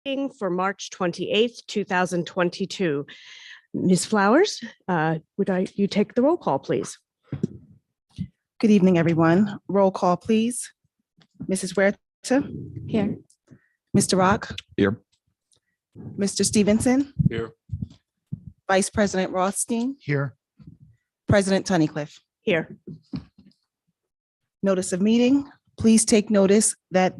Meeting for March 28th, 2022. Ms. Flowers, you take the roll call, please? Good evening, everyone. Roll call, please. Mrs. Huerta? Here. Mr. Rock? Here. Mr. Stevenson? Here. Vice President Rothstein? Here. President Tunnicliffe? Here. Notice of meeting. Please take notice that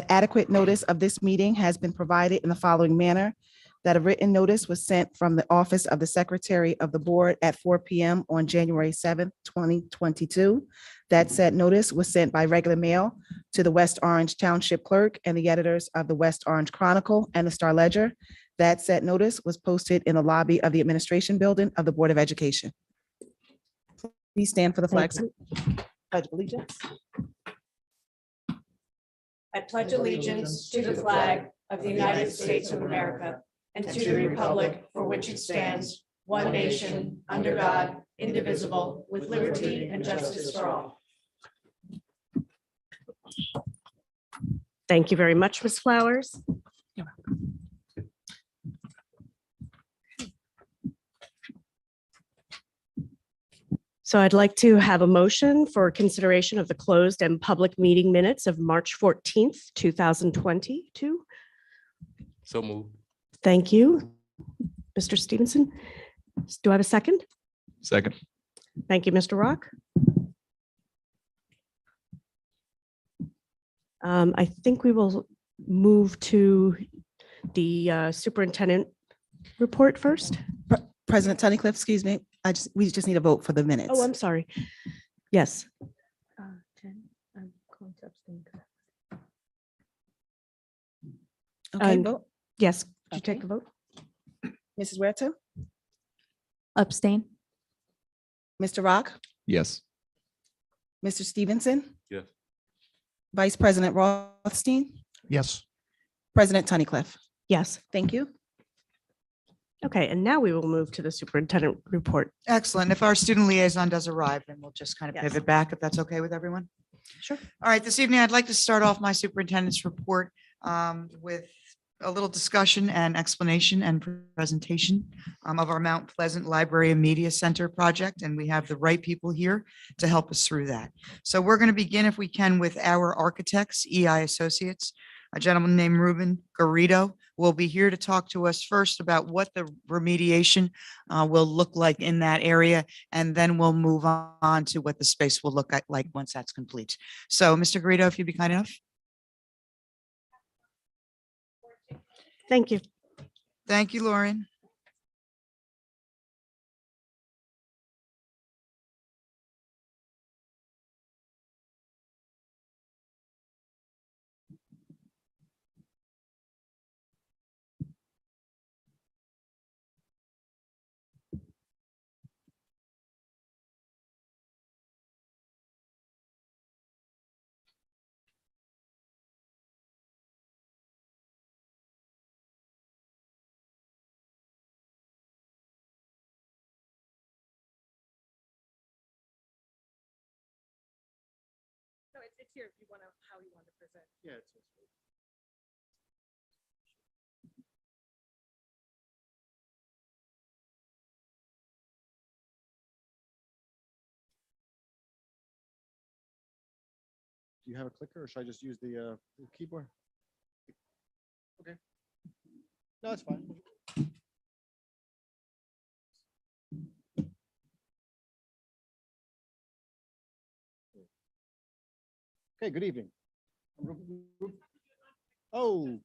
adequate notice of this meeting has been provided in the following manner. That a written notice was sent from the office of the Secretary of the Board at 4 p.m. on January 7th, 2022. That said notice was sent by regular mail to the West Orange Township Clerk and the editors of the West Orange Chronicle and the Star Ledger. That said notice was posted in the lobby of the Administration Building of the Board of Education. Please stand for the flag. Pledge of allegiance. I pledge allegiance to the flag of the United States of America and to the republic for which it stands, one nation, under God, indivisible, with liberty and justice for all. Thank you very much, Ms. Flowers. So I'd like to have a motion for consideration of the closed and public meeting minutes of March 14th, 2022. So moved. Thank you, Mr. Stevenson. Do I have a second? Second. Thank you, Mr. Rock. I think we will move to the superintendent report first. President Tunnicliffe, excuse me. We just need a vote for the minutes. Oh, I'm sorry. Yes. Okay, vote. Yes. Could you Okay. take the vote? Mrs. Huerta? Abstain. Mr. Rock? Yes. Mr. Stevenson? Yes. Vice President Rothstein? Yes. President Tunnicliffe? Yes. Thank you. Okay, and now we will move to the superintendent report. Excellent. If our student liaison does arrive, then we'll just kind of Yes. pivot back, if that's okay with everyone. Sure. All right, this evening, I'd like to start off my superintendent's report with a little discussion and explanation and presentation of our Mount Pleasant Library and Media Center project, and we have the right people here to help us through that. So we're going to begin, if we can, with our architects, EI Associates. A gentleman named Ruben Garrido will be here to talk to us first about what the remediation will look like in that area, and then we'll move on to what the space will look like once that's complete. So, Mr. Garrido, if you'd be kind enough. Thank you. Thank you, Lauren. No, it's here if you want to, how you want to present. Yeah. Do you have a clicker or should I just use the keyboard? Okay. No, it's fine. Okay, good evening. Oh,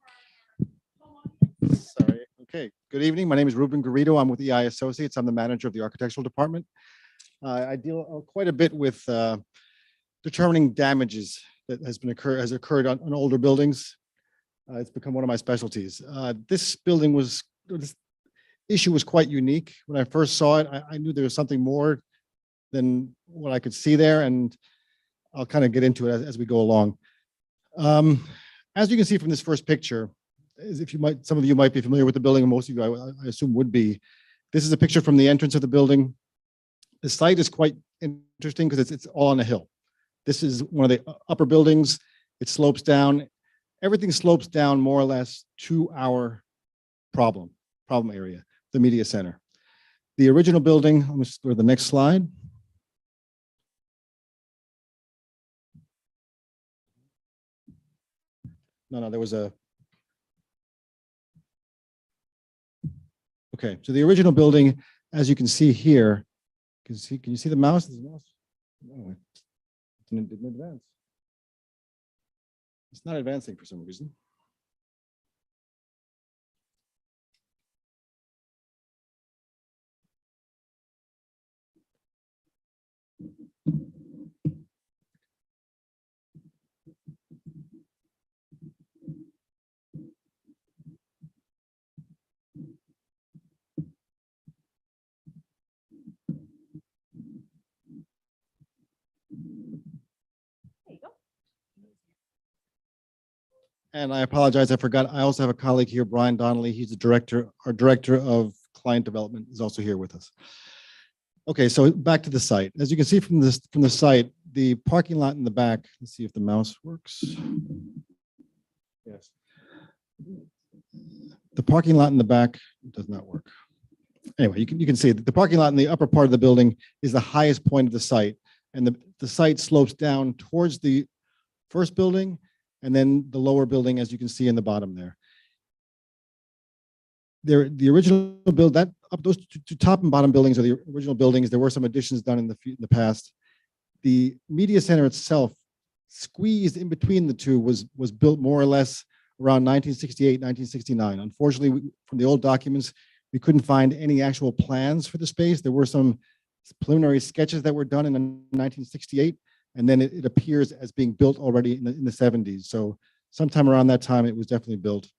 sorry. Okay, good evening. My name is Ruben Garrido. I'm with EI Associates. I'm the manager of the architectural department. I deal quite a bit with determining damages that has occurred on older buildings. It's become one of my specialties. This issue was quite unique. When I first saw it, I knew there was something more than what I could see there, and I'll kind of get into it as we go along. As you can see from this first picture, some of you might be familiar with the building, and most of you, I assume, would be. This is a picture from the entrance of the building. The site is quite interesting because it's all on a hill. This is one of the upper buildings. It slopes down. everything slopes down more or less to our problem area, the media center. The original building, let me go to the next slide. No, there was a. Okay, so the original building, as you can see here, can you see the mouse? Is the mouse? No, it didn't advance. It's not advancing for some reason. And I apologize, I forgot. I also have a colleague here, Brian Donnelly. He's the director, our director of client development is also here with us. Okay, so back to the site. As you can see from the site, the parking lot in the back. Let's see if the mouse works. Yes. The parking lot in the back does not work. Anyway, you can see the parking lot in the upper part of the building is the highest point of the site, and the site slopes down towards the first building, and then the lower building, as you can see in the bottom there. The original build, that up those two top and bottom buildings are the original buildings. There were some additions done in the past. The media center itself, squeezed in between the two, was built more or less around 1968, 1969. Unfortunately, from the old documents, we couldn't find any actual plans for the space. There were some preliminary sketches that were done in 1968. And then it appears as being built already in the 70s. So sometime around that time, it was definitely built.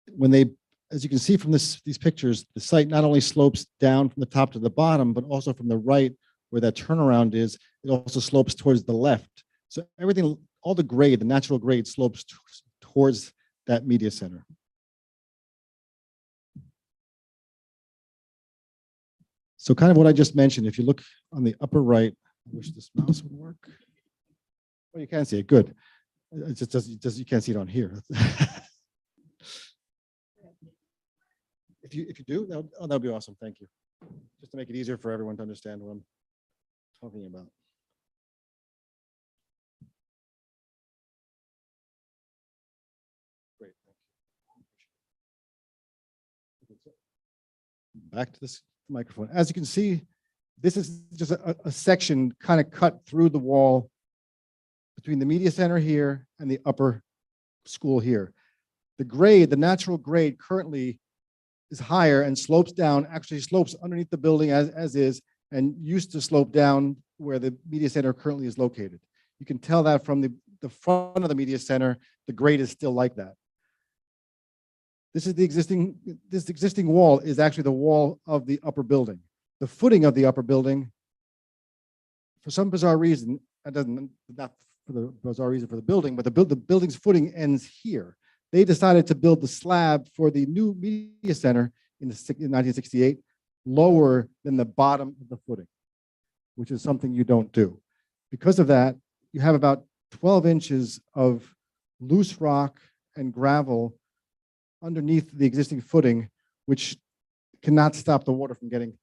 When they, as you can see from these pictures, the site not only slopes down from the top to the bottom, but also from the right where that turnaround is, it also slopes towards the left. So everything, all the grade, the natural grade slopes towards that media center. So kind of what I just mentioned, if you look on the upper right, I wish this mouse would work. Oh, you can see it. Good. It just you can't see it on here. If you do, that'll be awesome. Thank you. Just to make it easier for everyone to understand what I'm talking about. Great. Thank you. Back to this microphone. As you can see, this is just a section kind of cut through the wall between the media center here and the upper school here. The grade, the natural grade currently is higher and slopes down, actually slopes underneath the building as is, and used to slope down where the media center currently is located. You can tell that from the front of the media center, the grade is still like that. This existing wall is actually the wall of the upper building. The footing of the upper building, for some bizarre reason, not for the bizarre reason for the building, but the building's footing ends here. They decided to build the slab for the new media center in 1968 lower than the bottom of the footing, which is something you don't do. Because of that, you have about 12 inches of loose rock and gravel underneath the existing footing, which cannot stop the water from getting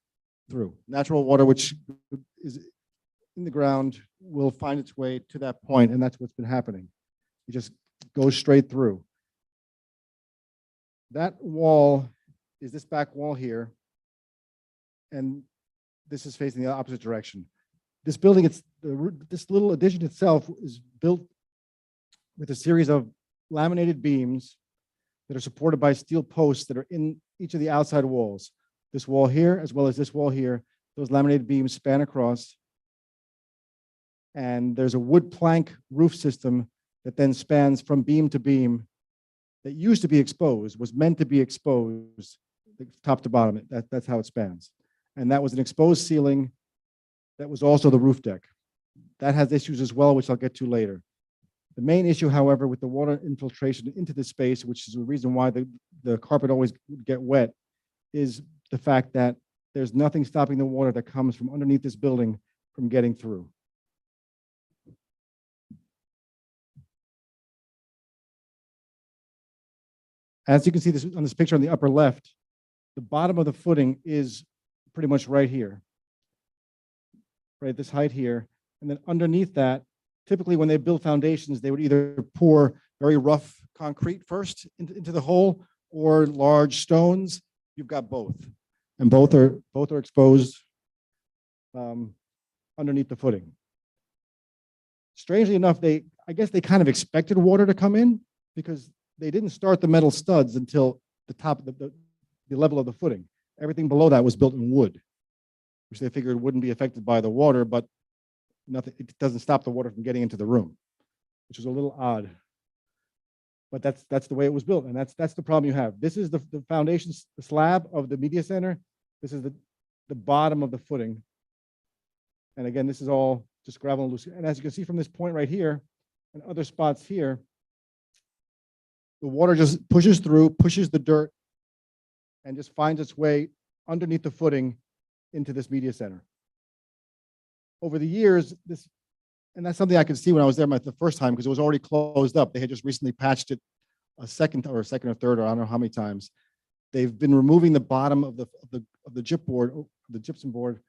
through. Natural water, which is in the ground, will find its way to that point, and that's what's been happening. It just goes straight through. That wall is this back wall here, and this is facing the opposite direction. This building, this little addition itself is built with a series of laminated beams that are supported by steel posts that are in each of the outside walls. This wall here, as well as this wall here, those laminated beams span across. And there's a wood plank roof system that then spans from beam to beam that used to be exposed, was meant to be exposed top to bottom. That's how it spans. And that was an exposed ceiling that was also the roof deck. That has issues as well, which I'll get to later. The main issue, however, with the water infiltration into the space, which is the reason why the carpet always would get wet, is the fact that there's nothing stopping the water that comes from underneath this building from getting through. As you can see this on this picture on the upper left, the bottom of the footing is pretty much right here, right at this height here. And then underneath that, typically when they build foundations, they would either pour very rough concrete first into the hole or large stones. You've got both, and both are exposed underneath the footing. Strangely enough, I guess they kind of expected water to come in because they didn't start the metal studs until the top of the level of the footing. Everything below that was built in wood, which they figured wouldn't be affected by the water, but nothing, it doesn't stop the water from getting into the room, which is a little odd. But that's the way it was built, and that's the problem you have. This is the foundation, the slab of the media center. This is the bottom of the footing. And again, this is all just gravel and loose. And as you can see from this point right here and other spots here, the water just pushes through, pushes the dirt, and just finds its way underneath the footing into this media center. Over the years, and that's something I could see when I was there the first time because it was already closed up. They had just recently patched it a second or third, or I don't know how many times. They've been removing the bottom of the gypsum board,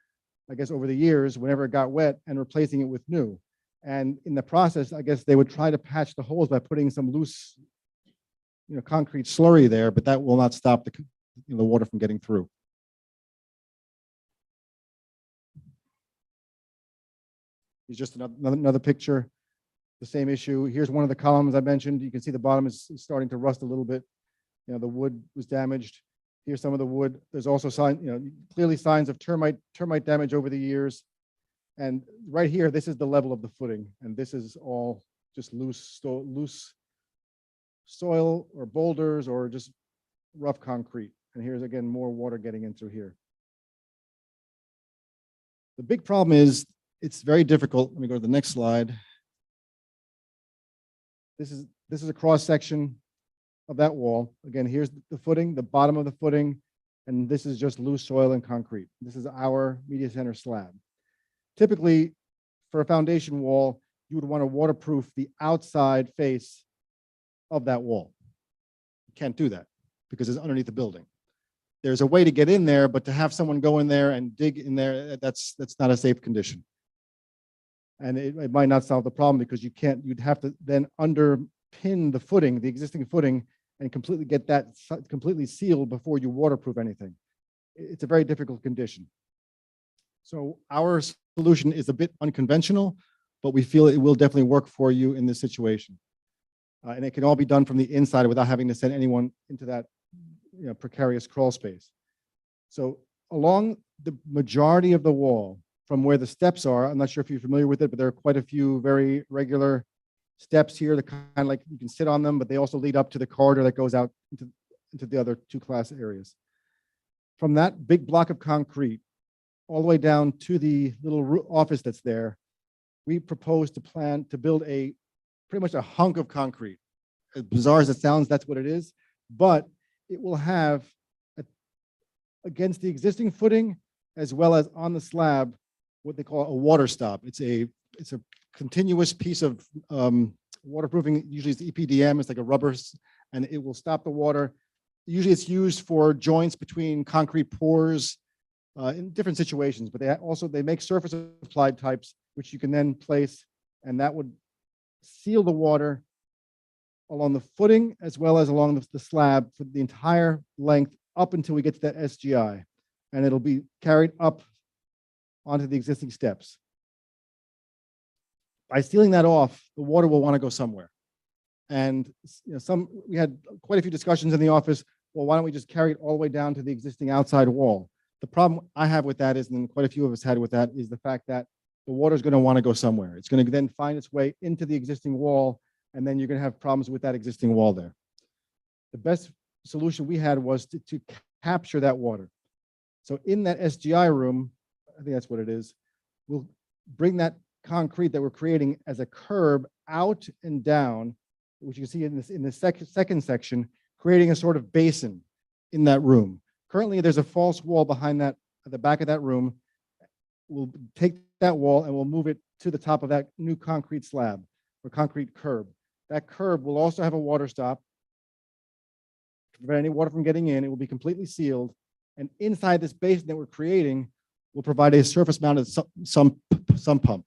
I guess over the years, whenever it got wet, and replacing it with new. And in the process, I guess they would try to patch the holes by putting some loose, concrete slurry there, but that will not stop the water from getting through. Here's just another picture, the same issue. Here's one of the columns I mentioned. You can see the bottom is starting to rust a little bit. The wood was damaged. Here's some of the wood. There's also clearly signs of termite damage over the years. And right here, this is the level of the footing, and this is all just loose soil or boulders or just rough concrete. And here's again more water getting in through here. The big problem is it's very difficult. Let me go to the next slide. This is a cross section of that wall. Again, here's the footing, the bottom of the footing, and this is just loose soil and concrete. This is our media center slab. Typically, for a foundation wall, you would want to waterproof the outside face of that wall. You can't do that because it's underneath the building. There's a way to get in there, but to have someone go in there and dig in there, that's not a safe condition. And it might not solve the problem because you'd have to then underpin the footing, the existing footing, and completely get that completely sealed before you waterproof anything. It's a very difficult condition. So our solution is a bit unconventional, but we feel it will definitely work for you in this situation. And it can all be done from the inside without having to send anyone into that precarious crawl space. So along the majority of the wall, from where the steps are, I'm not sure if you're familiar with it, but there are quite a few very regular steps here that kind of like you can sit on them, but they also lead up to the corridor that goes out into the other two class areas. From that big block of concrete all the way down to the little office that's there, we propose to plan to build pretty much a hunk of concrete. As bizarre as it sounds, that's what it is, but it will have against the existing footing as well as on the slab what they call a water stop. It's a continuous piece of waterproofing. Usually it's EPDM. It's like a rubber, and it will stop the water. Usually it's used for joints between concrete pours in different situations. But they make surface applied types, which you can then place, and that would seal the water along the footing as well as along the slab for the entire length up until we get to that SGI, and it'll be carried up onto the existing steps. By sealing that off, the water will want to go somewhere. And we had quite a few discussions in the office. Well, why don't we just carry it all the way down to the existing outside wall? The problem I have with that is, and quite a few of us had with that, is the fact that the water is going to want to go somewhere. It's going to then find its way into the existing wall, and then you're going to have problems with that existing wall there. The best solution we had was to capture that water. So in that SGI room, I think that's what it is, we'll bring that concrete that we're creating as a curb out and down, which you can see in the second section, creating a sort of basin in that room. Currently, there's a false wall behind that, at the back of that room. We'll take that wall and we'll move it to the top of that new concrete slab or concrete curb. That curb will also have a water stop prevent any water from getting in. It will be completely sealed. And inside this basin that we're creating will provide a surface mounted sump pump,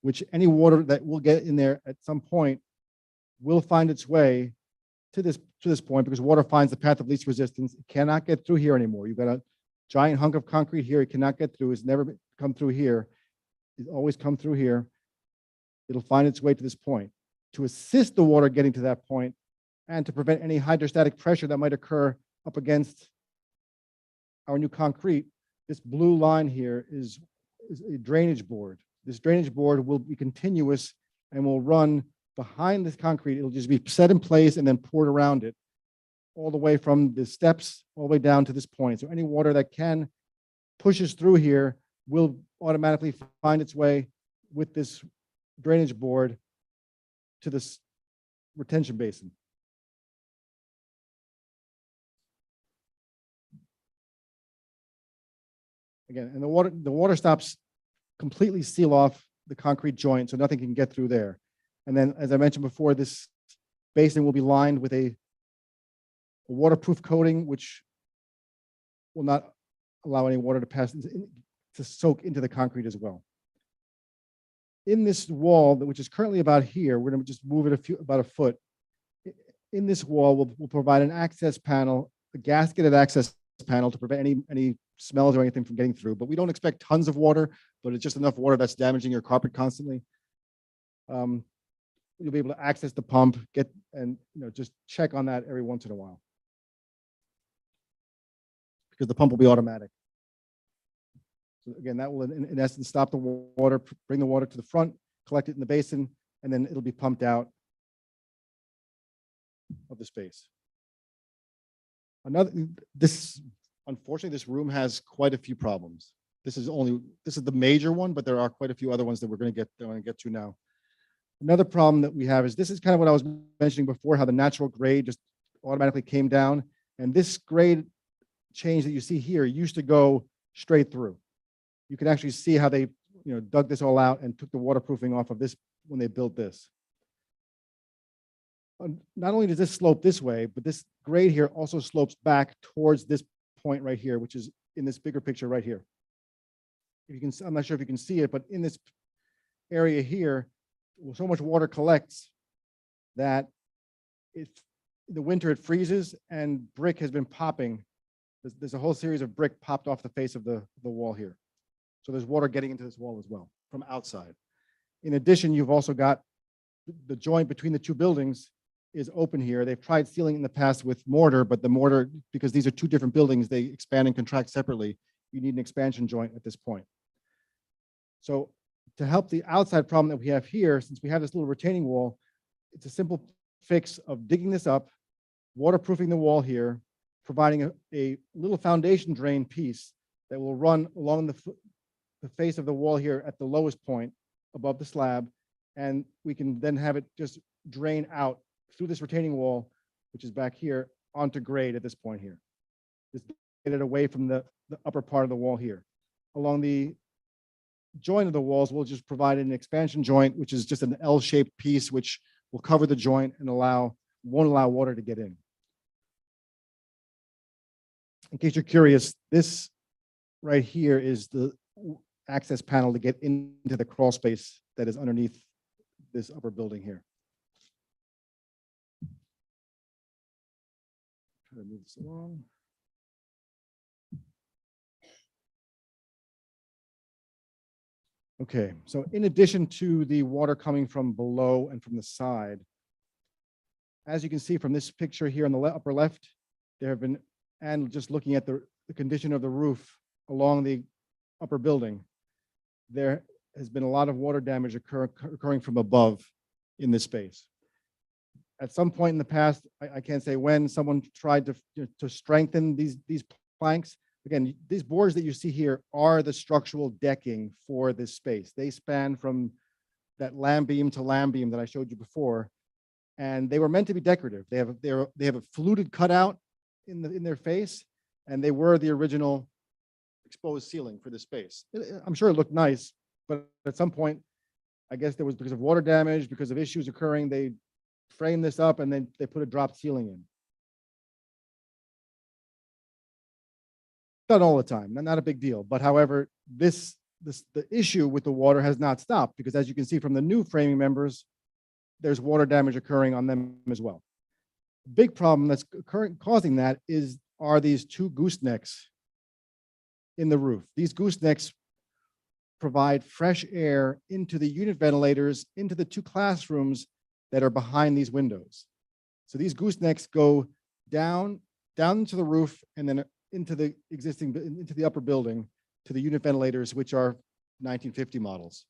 which any water that will get in there at some point will find its way to this point, because water finds the path of least resistance. It cannot get through here anymore. You've got a giant hunk of concrete here. It cannot get through. It's never come through here. It's always come through here. It'll find its way to this point. To assist the water getting to that point and to prevent any hydrostatic pressure that might occur up against our new concrete, this blue line here is a drainage board. This drainage board will be continuous and will run behind this concrete. It'll just be set in place and then poured around it all the way from the steps all the way down to this point. So any water that pushes through here will automatically find its way with this drainage board to this retention basin. Again, and the water stops completely seal off the concrete joint, so nothing can get through there. And then, as I mentioned before, this basin will be lined with a waterproof coating, which will not allow any water to pass to soak into the concrete as well. In this wall, which is currently about here, we're going to just move it about a foot. In this wall, we'll provide an access panel, a gasketed access panel to prevent any smells or anything from getting through. But we don't expect tons of water, but it's just enough water that's damaging your carpet constantly. You'll be able to access the pump, just check on that every once in a while, because the pump will be automatic. So again, that will in essence stop the water, bring the water to the front, collect it in the basin, and then it'll be pumped out of the space. Unfortunately, this room has quite a few problems. This is the major one, but there are quite a few other ones that we're going to get to now. Another problem that we have is this is kind of what I was mentioning before, how the natural grade just automatically came down. And this grade change that you see here used to go straight through. You can actually see how they dug this all out and took the waterproofing off of this when they built this. Not only does this slope this way, but this grade here also slopes back towards this point right here, which is in this bigger picture right here. If you can, I'm not sure if you can see it, but in this area here, so much water collects that in the winter it freezes and brick has been popping. There's a whole series of brick popped off the face of the wall here. So there's water getting into this wall as well from outside. In addition, you've also got the joint between the two buildings is open here. They've tried sealing in the past with mortar, but the mortar, because these are two different buildings, they expand and contract separately. You need an expansion joint at this point. So to help the outside problem that we have here, since we have this little retaining wall, it's a simple fix of digging this up, waterproofing the wall here, providing a little foundation drain piece that will run along the face of the wall here at the lowest point above the slab. And we can then have it just drain out through this retaining wall, which is back here, onto grade at this point here. Just get it away from the upper part of the wall here. Along the joint of the walls, we'll just provide an expansion joint, which is just an L-shaped piece, which will cover the joint and won't allow water to get in. In case you're curious, this right here is the access panel to get into the crawl space that is underneath this upper building here. Try to move this along. Okay, so in addition to the water coming from below and from the side, as you can see from this picture here on the upper left, there have been, and just looking at the condition of the roof along the upper building, there has been a lot of water damage occurring from above in this space. At some point in the past, I can't say when, someone tried to strengthen these planks. Again, these boards that you see here are the structural decking for this space. They span from that lamb beam to lamb beam that I showed you before, and they were meant to be decorative. They have a fluted cutout in their face, and they were the original exposed ceiling for this space. I'm sure it looked nice, but at some point, I guess there was, because of water damage, because of issues occurring, they framed this up and then they put a drop ceiling in. done all the time, not a big deal. But however, the issue with the water has not stopped, because as you can see from the new framing members, there's water damage occurring on them as well. Big problem that's causing that are these two goosenecks in the roof. These goosenecks provide fresh air into the unit ventilators, into the two classrooms that are behind these windows. So these goosenecks go down into the roof and then into the upper building to the unit ventilators, which are 1950 models.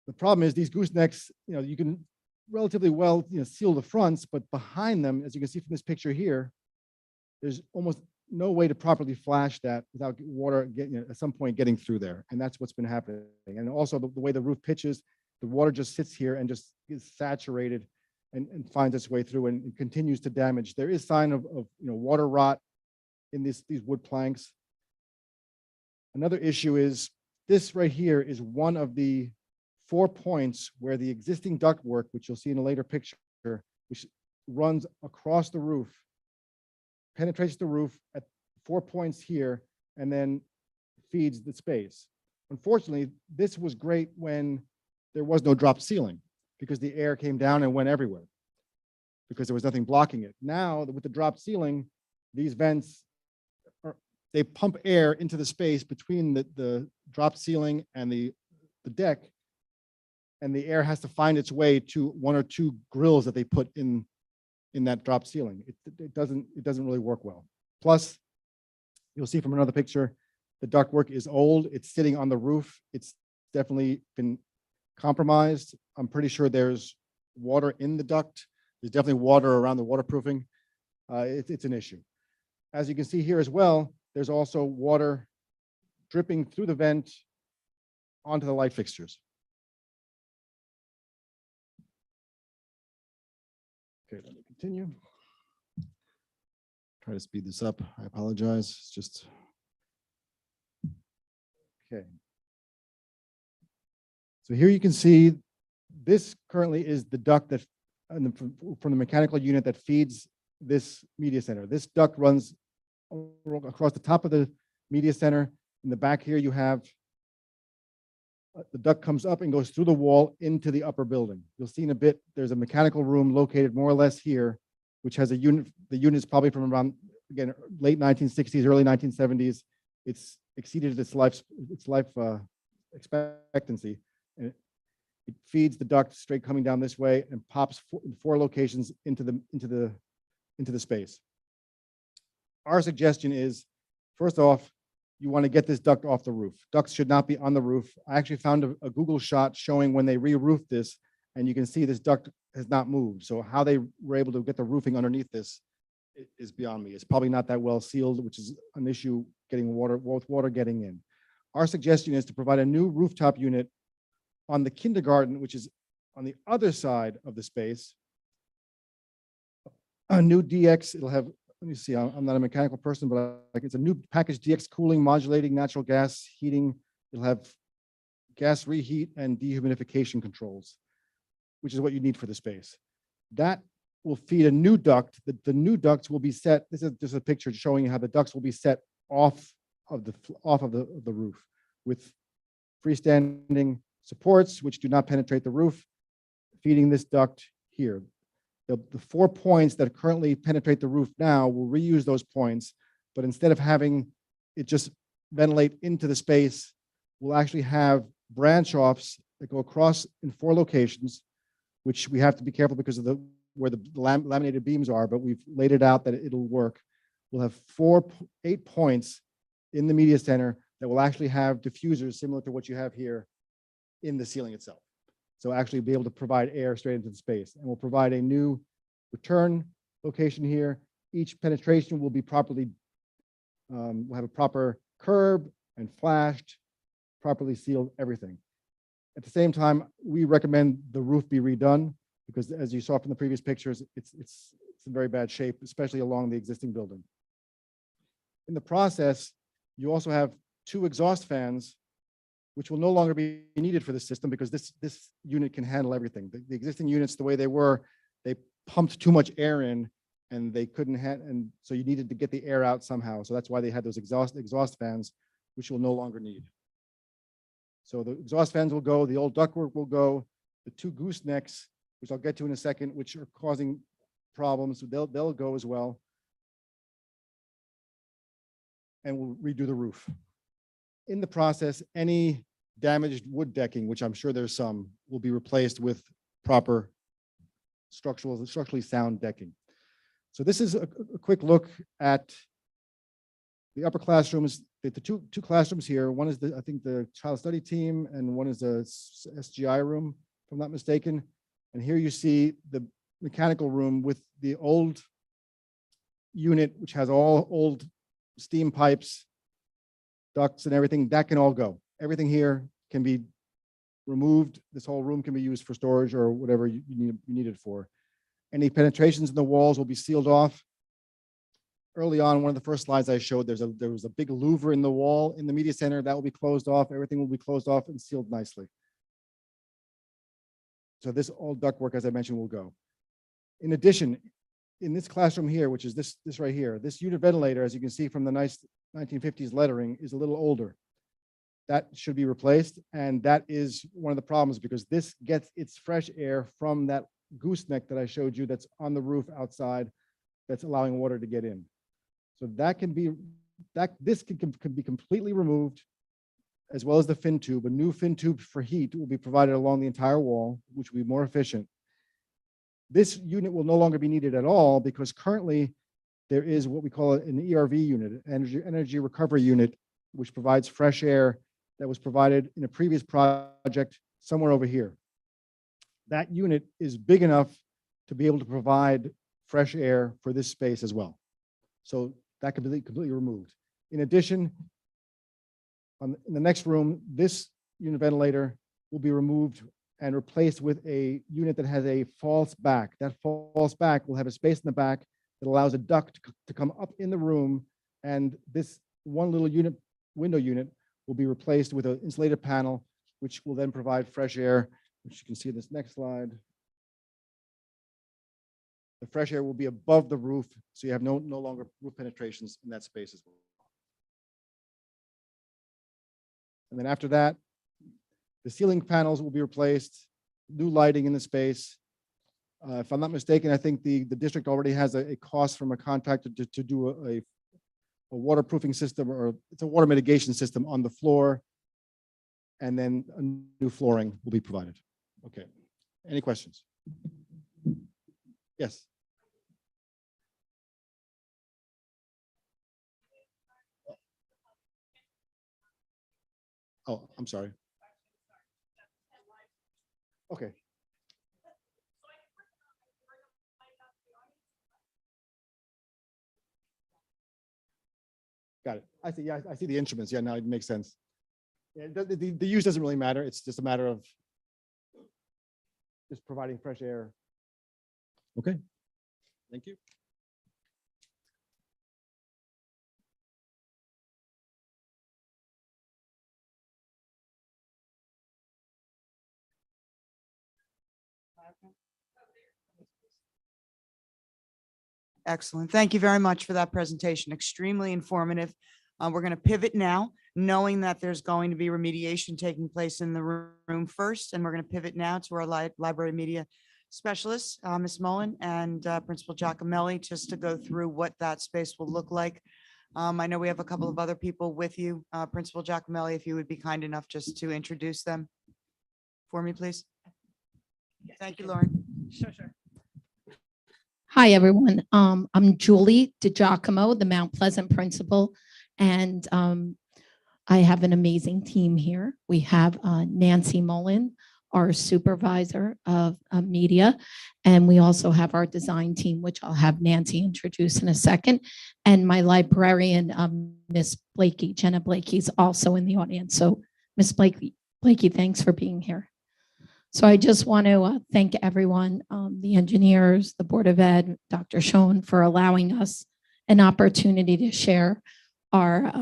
The problem is these goosenecks, you can relatively well seal the fronts, but behind them, as you can see from this picture here, there's almost no way to properly flash that without water at some point getting through there. And that's what's been happening. And also the way the roof pitches, the water just sits here and just is saturated and finds its way through and continues to damage. There is sign of water rot in these wood planks. Another issue is this right here is one of the 4 points where the existing ductwork, which you'll see in a later picture, which runs across the roof, penetrates the roof at 4 points here, and then feeds the space. Unfortunately, this was great when there was no drop ceiling, because the air came down and went everywhere, because there was nothing blocking it. Now, with the drop ceiling, these vents, they pump air into the space between the drop ceiling and the deck, and the air has to find its way to 1 or 2 grills that they put in that drop ceiling. It doesn't really work well. Plus, you'll see from another picture, the ductwork is old. It's sitting on the roof. It's definitely been compromised. I'm pretty sure there's water in the duct. There's definitely water around the waterproofing. It's an issue. As you can see here as well, there's also water dripping through the vent onto the light fixtures. Okay, let me continue. Try to speed this up. I apologize. It's just okay. So here you can see this currently is the duct that from the mechanical unit that feeds this media center. This duct runs across the top of the media center. In the back here, you have the duct comes up and goes through the wall into the upper building. You'll see in a bit, there's a mechanical room located more or less here, which has a unit. The unit is probably from around, again, late 1960s, early 1970s. It's exceeded its life expectancy. And it feeds the duct straight coming down this way and pops in 4 locations into the space. Our suggestion is, first off, you want to get this duct off the roof. Ducts should not be on the roof. I actually found a Google shot showing when they re-roofed this, and you can see this duct has not moved. So how they were able to get the roofing underneath this is beyond me. It's probably not that well sealed, which is an issue getting water getting in. Our suggestion is to provide a new rooftop unit on the kindergarten, which is on the other side of the space. A new DX, it'll have, let me see, I'm not a mechanical person, but it's a new package DX cooling, modulating natural gas heating. It'll have gas reheat and dehumidification controls, which is what you need for the space. That will feed a new duct. The new ducts will be set. This is just a picture showing you how the ducts will be set off of the roof with freestanding supports, which do not penetrate the roof, feeding this duct here. The 4 points that currently penetrate the roof now will reuse those points, but instead of having it just ventilate into the space, we'll actually have branch offs that go across in 4 locations, which we have to be careful because of where the laminated beams are, but we've laid it out that it'll work. We'll have 8 points in the media center that will actually have diffusers similar to what you have here in the ceiling itself. So actually be able to provide air straight into the space. And we'll provide a new return location here. Each penetration will be properly, we'll have a proper curb and flashed, properly sealed, everything. At the same time, we recommend the roof be redone because as you saw from the previous pictures, it's in very bad shape, especially along the existing building. In the process, you also have 2 exhaust fans which will no longer be needed for the system because this unit can handle everything. The existing units, the way they were, they pumped too much air in and they couldn't and so you needed to get the air out somehow. So that's why they had those exhaust fans, which will no longer need. So the exhaust fans will go, the old ductwork will go, the two goosenecks, which I'll get to in a second, which are causing problems, they'll go as well. And we'll redo the roof. In the process, any damaged wood decking, which I'm sure there's some, will be replaced with proper structurally sound decking. So this is a quick look at the upper classrooms. The two classrooms here. One is I think the child study team, and one is the SGI room, if I'm not mistaken. And here you see the mechanical room with the old unit, which has all old steam pipes, ducts, and everything. That can all go. Everything here can be removed. This whole room can be used for storage or whatever you need it for. Any penetrations in the walls will be sealed off. Early on, one of the first slides I showed, there was a big louver in the wall in the media center that will be closed off. Everything will be closed off and sealed nicely. So this old ductwork, as I mentioned, will go. In addition, in this classroom here, which is this right here, this unit ventilator, as you can see from the nice 1950s lettering, is a little older. That should be replaced, and that is one of the problems because this gets its fresh air from that gooseneck that I showed you that's on the roof outside that's allowing water to get in. So this can be completely removed, as well as the fin tube. A new fin tube for heat will be provided along the entire wall, which will be more efficient. This unit will no longer be needed at all because currently there is what we call an ERV unit, energy recovery unit, which provides fresh air that was provided in a previous project somewhere over here. That unit is big enough to be able to provide fresh air for this space as well. So that can be completely removed. In addition, in the next room, this unit ventilator will be removed and replaced with a unit that has a false back. That false back will have a space in the back that allows a duct to come up in the room, and this one little unit, window unit, will be replaced with an insulated panel, which will then provide fresh air, which you can see in this next slide. The fresh air will be above the roof, so you have no longer roof penetrations in that space as well. And then after that, the ceiling panels will be replaced, new lighting in the space. If I'm not mistaken, I think the district already has a cost from a contractor to do a waterproofing system, or it's a water mitigation system on the floor, and then a new flooring will be provided. Okay, any questions? Yes. Oh, I'm sorry. Okay. Got it. I see. Yeah, I see the instruments. Yeah, now it makes sense. Yeah, the use doesn't really matter. It's just a matter of just providing fresh air. Okay. Thank you. Excellent. Thank you very much for that presentation. Extremely informative. We're going to pivot now, knowing that there's going to be remediation taking place in the room first. And we're going to pivot now to our library media specialists, Ms. Mullen and Principal Giacomelli, just to go through what that space will look like. I know we have a couple of other people with you. Principal Giacomelli, if you would be kind enough just to introduce them for me, please. Thank you, Lauren. Sure. Hi, everyone. I'm Julie DiGiacomo, the Mount Pleasant principal, and I have an amazing team here. We have Nancy Mullen, our supervisor of media, and we also have our design team, which I'll have Nancy introduce in a second, and my librarian, Miss Blakey. Jenna Blakey's also in the audience. So Miss Blakey, thanks for being here. So I just want to thank everyone, the engineers, the Board of Ed, Dr. Schoen, for allowing us an opportunity to share our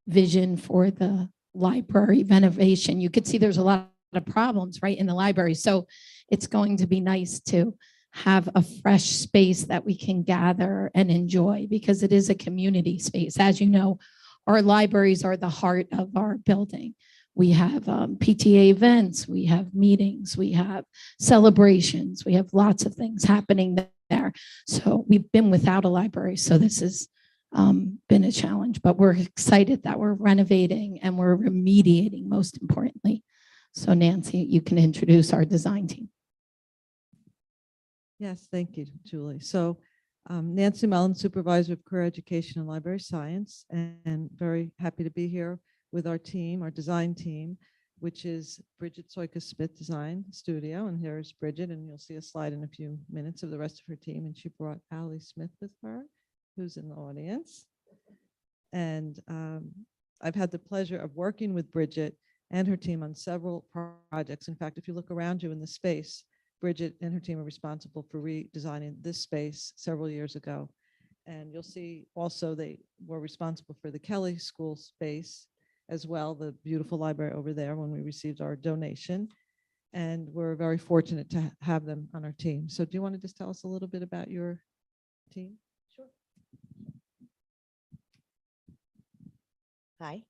vision for the library renovation. You could see there's a lot of problems right in the library. So it's going to be nice to have a fresh space that we can gather and enjoy, because it is a community space. As you know, our libraries are the heart of our building. We have PTA events, we have meetings, we have celebrations, we have lots of things happening there. So we've been without a library, so this has been a challenge, but we're excited that we're renovating and we're remediating, most importantly. So Nancy, you can introduce our design team. Yes, thank you, Julie. So Nancy Mullen, Supervisor of Career Education and Library Science, and very happy to be here with our team, our design team, which is Bridget Soika-Smith Design Studio. And here's Bridget, and you'll see a slide in a few minutes of the rest of her team. And she brought Allie Smith with her, who's in the audience. And I've had the pleasure of working with Bridget and her team on several projects. In fact, if you look around you in the space, Bridget and her team are responsible for redesigning this space several years ago. And you'll see also they were responsible for the Kelly School space as well, the beautiful library over there when we received our donation. And we're very fortunate to have them on our team. So do you want to just tell us a little bit about your team? Sure. Hi.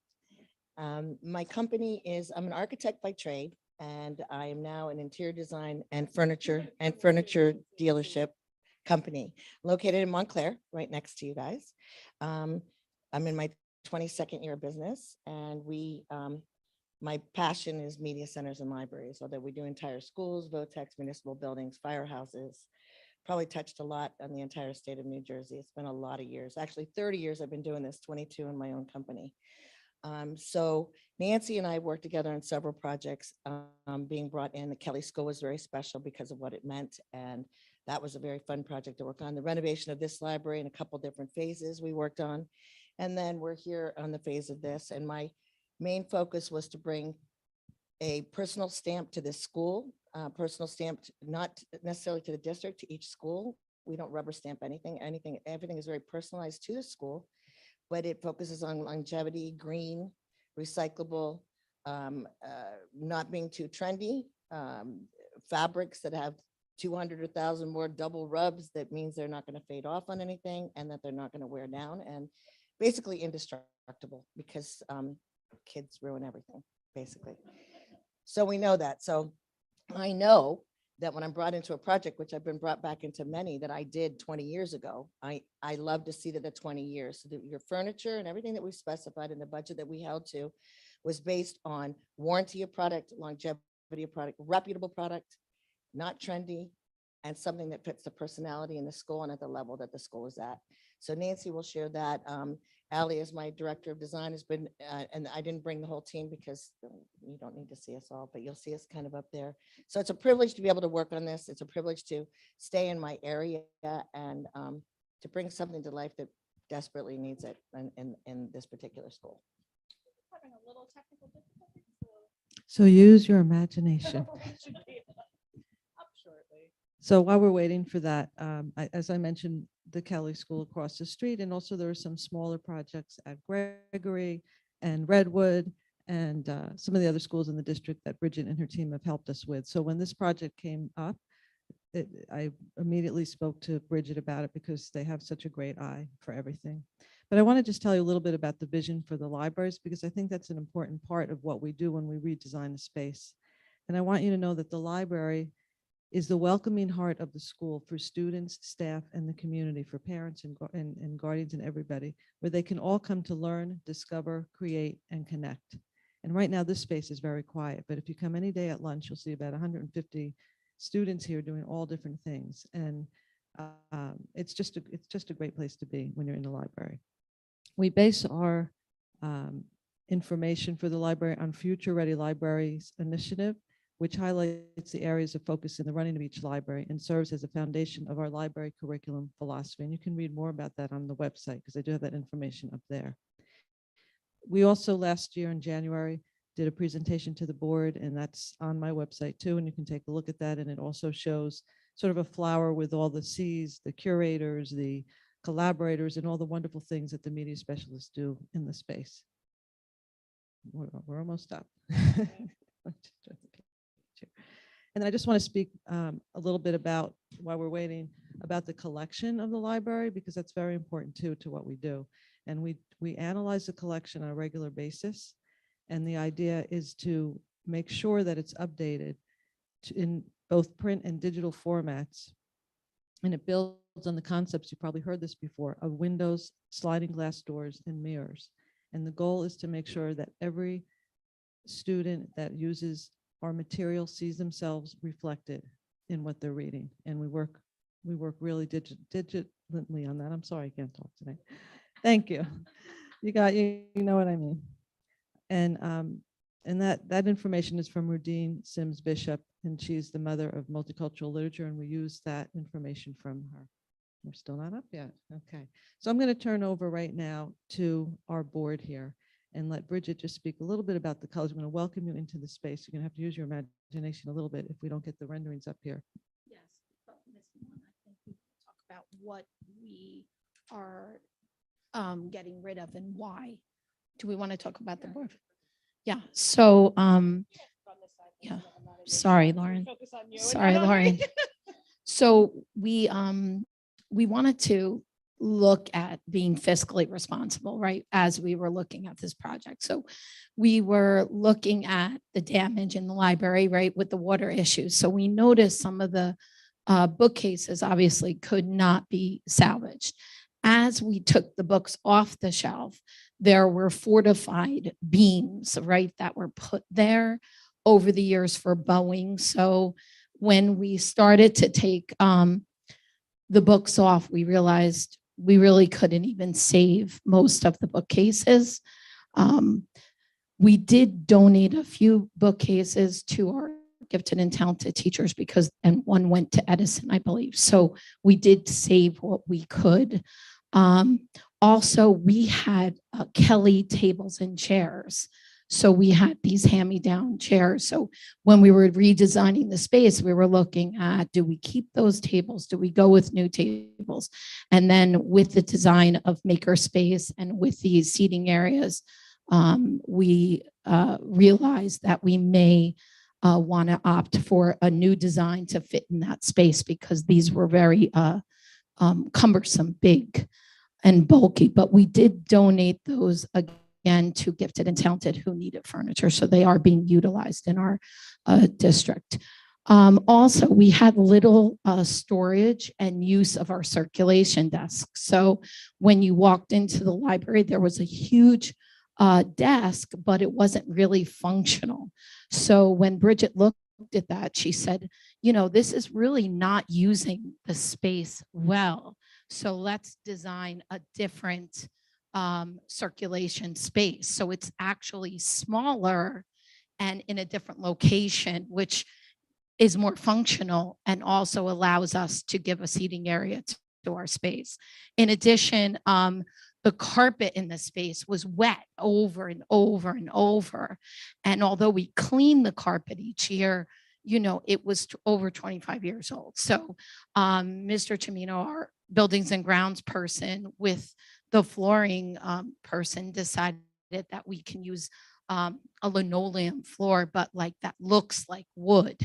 My company is, I'm an architect by trade, and I am now an interior design and furniture dealership company located in Montclair, right next to you guys. I'm in my 22nd year of business, and my passion is media centers and libraries, although we do entire schools, VOTEX, municipal buildings, firehouses. Probably touched a lot on the entire state of New Jersey. It's been a lot of years, actually 30 years I've been doing this, 22 in my own company. So Nancy and I worked together on several projects being brought in. The Kelly School was very special because of what it meant. And that was a very fun project to work on. The renovation of this library in a couple different phases we worked on. And then we're here on the phase of this. And my main focus was to bring a personal stamp to this school, personal stamp, not necessarily to the district, to each school. We don't rubber stamp anything. Everything is very personalized to the school, but it focuses on longevity, green, recyclable, not being too trendy, fabrics that have 200 or 1,000 more double rubs. That means they're not going to fade off on anything and that they're not going to wear down, and basically indestructible, because kids ruin everything, basically. So we know that. So I know that when I'm brought into a project, which I've been brought back into many that I did 20 years ago, I love to see that the 20 years, so that your furniture and everything that we specified in the budget that we held to was based on warranty of product, longevity of product, reputable product, not trendy, and something that fits the personality in the school and at the level that the school is at. So Nancy will share that. Allie, as my director of design, has been, and I didn't bring the whole team because you don't need to see us all, but you'll see us kind of up there. So it's a privilege to be able to work on this. It's a privilege to stay in my area and to bring something to life that desperately needs it in this particular school. Having a little technical difficulty. So use your imagination. Should be up shortly. So while we're waiting for that, as I mentioned, the Kelly School across the street, and also there are some smaller projects at Gregory and Redwood and some of the other schools in the district that Bridget and her team have helped us with. So when this project came up, I immediately spoke to Bridget about it because they have such a great eye for everything. But I want to just tell you a little bit about the vision for the libraries, because I think that's an important part of what we do when we redesign a space. And I want you to know that the library is the welcoming heart of the school for students, staff, and the community, for parents and guardians and everybody, where they can all come to learn, discover, create, and connect. And right now, this space is very quiet, but if you come any day at lunch, you'll see about 150 students here doing all different things. And it's just a great place to be when you're in the library. We base our information for the library on Future Ready Libraries initiative, which highlights the areas of focus in the running of each library and serves as a foundation of our library curriculum philosophy. And you can read more about that on the website, because I do have that information up there. We also last year in January did a presentation to the board, and that's on my website too, and you can take a look at that. And it also shows sort of a flower with all the Cs, the curators, the collaborators, and all the wonderful things that the media specialists do in the space. We're almost up. And I just want to speak a little bit about, while we're waiting, about the collection of the library, because that's very important too to what we do. And we analyze the collection on a regular basis. And the idea is to make sure that it's updated in both print and digital formats. And it builds on the concepts, you probably heard this before, of windows, sliding glass doors, and mirrors. And the goal is to make sure that every student that uses our material sees themselves reflected in what they're reading. And we work really digitally on that. I'm sorry, I can't talk today. Thank you. You know what I mean. And that information is from Rudine Sims Bishop, and she's the mother of multicultural literature, and we use that information from her. We're still not up yet. Okay. So I'm going to turn over right now to our board here and let Bridget just speak a little bit about the colors. I'm going to welcome you into the space. You're going to have to use your imagination a little bit if we don't get the renderings up here. Yes, but Ms. Millen, I think we can talk about what we are getting rid of and why. Do we want to talk about the board? Yeah, so, yeah, sorry, Lauren. Sorry, Lauren. So we wanted to look at being fiscally responsible, right? As we were looking at this project. So we were looking at the damage in the library, right? With the water issues. So we noticed some of the bookcases obviously could not be salvaged. As we took the books off the shelf, there were fortified beams, right, that were put there over the years for bowing. So when we started to take the books off, we realized we really couldn't even save most of the bookcases. We did donate a few bookcases to our gifted and talented teachers and one went to Edison, I believe. So we did save what we could. Also, we had Kelly tables and chairs. So we had these hand-me-down chairs. So when we were redesigning the space, we were looking at, do we keep those tables? Do we go with new tables? And then with the design of makerspace and with these seating areas, we realized that we may want to opt for a new design to fit in that space because these were very cumbersome, big, and bulky. But we did donate those again to gifted and talented who needed furniture. So they are being utilized in our district. Also, we had little storage and use of our circulation desk. So when you walked into the library, there was a huge desk, but it wasn't really functional. So when Bridget looked at that, she said, you know, this is really not using the space well. So let's design a different circulation space. So it's actually smaller and in a different location, which is more functional and also allows us to give a seating area to our space. In addition, the carpet in the space was wet over and over and over. And although we clean the carpet each year, you know, it was over 25 years old. So Mr. Chimino, our buildings and grounds person with the flooring person decided that we can use a linoleum floor, but like that looks like wood,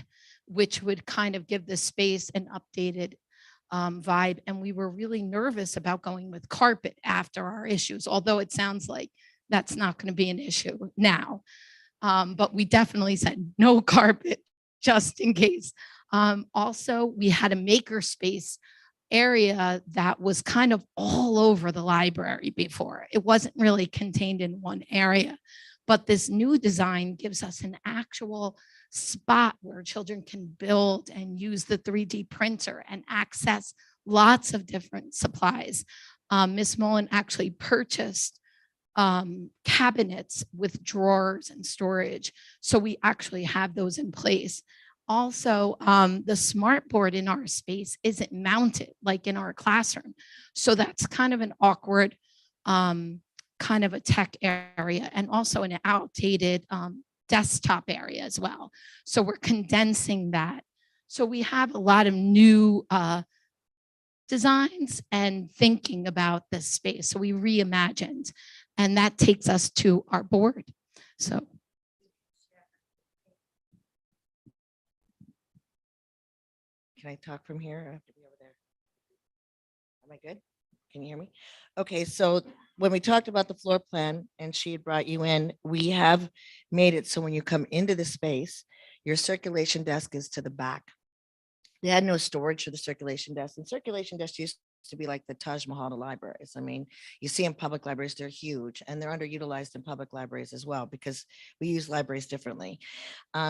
which would kind of give the space an updated vibe. And we were really nervous about going with carpet after our issues, although it sounds like that's not going to be an issue now. But we definitely said no carpet just in case. Also, we had a makerspace area that was kind of all over the library before. It wasn't really contained in one area, but this new design gives us an actual spot where children can build and use the 3D printer and access lots of different supplies. Ms. Mullen actually purchased cabinets with drawers and storage. So we actually have those in place. Also, the smart board in our space isn't mounted like in our classroom. So that's kind of an awkward kind of a tech area, and also an outdated desktop area as well. So we're condensing that. So we have a lot of new designs and thinking about this space. So we reimagined, and that takes us to our board. So. can I talk from here? I have to be over there. Am I good? Can you hear me? Okay, so when we talked about the floor plan and she had brought you in, we have made it so when you come into the space, your circulation desk is to the back. They had no storage for the circulation desk, and circulation desks used to be like the Taj Mahal to libraries. I mean, you see in public libraries, they're huge, and they're underutilized in public libraries as well because we use libraries differently.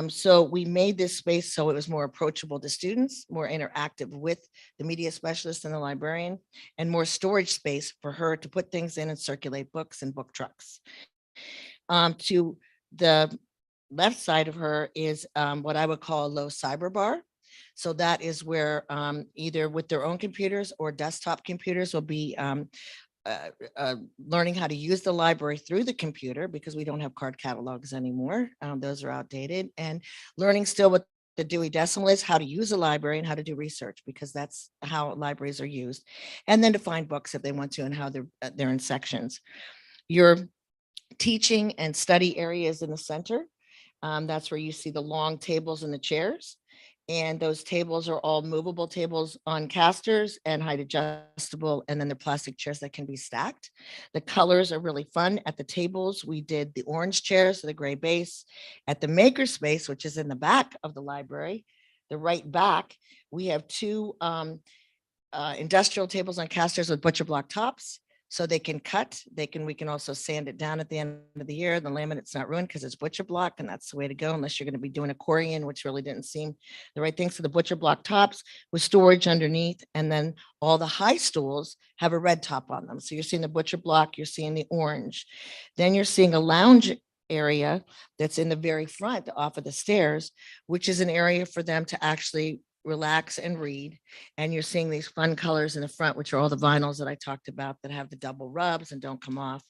So we made this space so it was more approachable to students, more interactive with the media specialist and the librarian, and more storage space for her to put things in and circulate books and book trucks. To the left side of her is what I would call a low cyber bar. So that is where either with their own computers or desktop computers will be learning how to use the library through the computer because we don't have card catalogs anymore. Those are outdated, and learning still what the Dewey Decimal is, how to use a library and how to do research because that's how libraries are used. And then to find books if they want to and how they're in sections. Your teaching and study areas in the center. That's where you see the long tables and the chairs. And those tables are all movable tables on casters and height adjustable. And then the plastic chairs that can be stacked. The colors are really fun. At the tables, we did the orange chairs, the gray base. At the makerspace, which is in the back of the library, the right back, we have two industrial tables on casters with butcher block tops. So they can cut, we can also sand it down at the end of the year. The laminate's not ruined because it's butcher block, and that's the way to go unless you're going to be doing a Corian, which really didn't seem the right thing. So the butcher block tops with storage underneath, and then all the high stools have a red top on them. So you're seeing the butcher block, you're seeing the orange. Then you're seeing a lounge area that's in the very front off of the stairs, which is an area for them to actually relax and read. And you're seeing these fun colors in the front, which are all the vinyls that I talked about that have the double rubs and don't come off.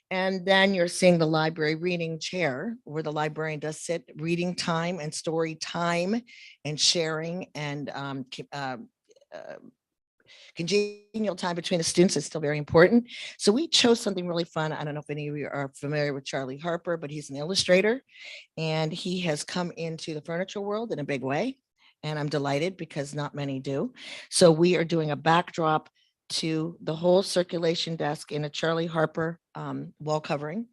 And then you're seeing the library reading chair where the librarian does sit, reading time and story time and sharing and congenial time between the students is still very important. So we chose something really fun. I don't know if any of you are familiar with Charlie Harper, but he's an illustrator and he has come into the furniture world in a big way. And I'm delighted because not many do. So we are doing a backdrop to the whole circulation desk in a Charlie Harper wall covering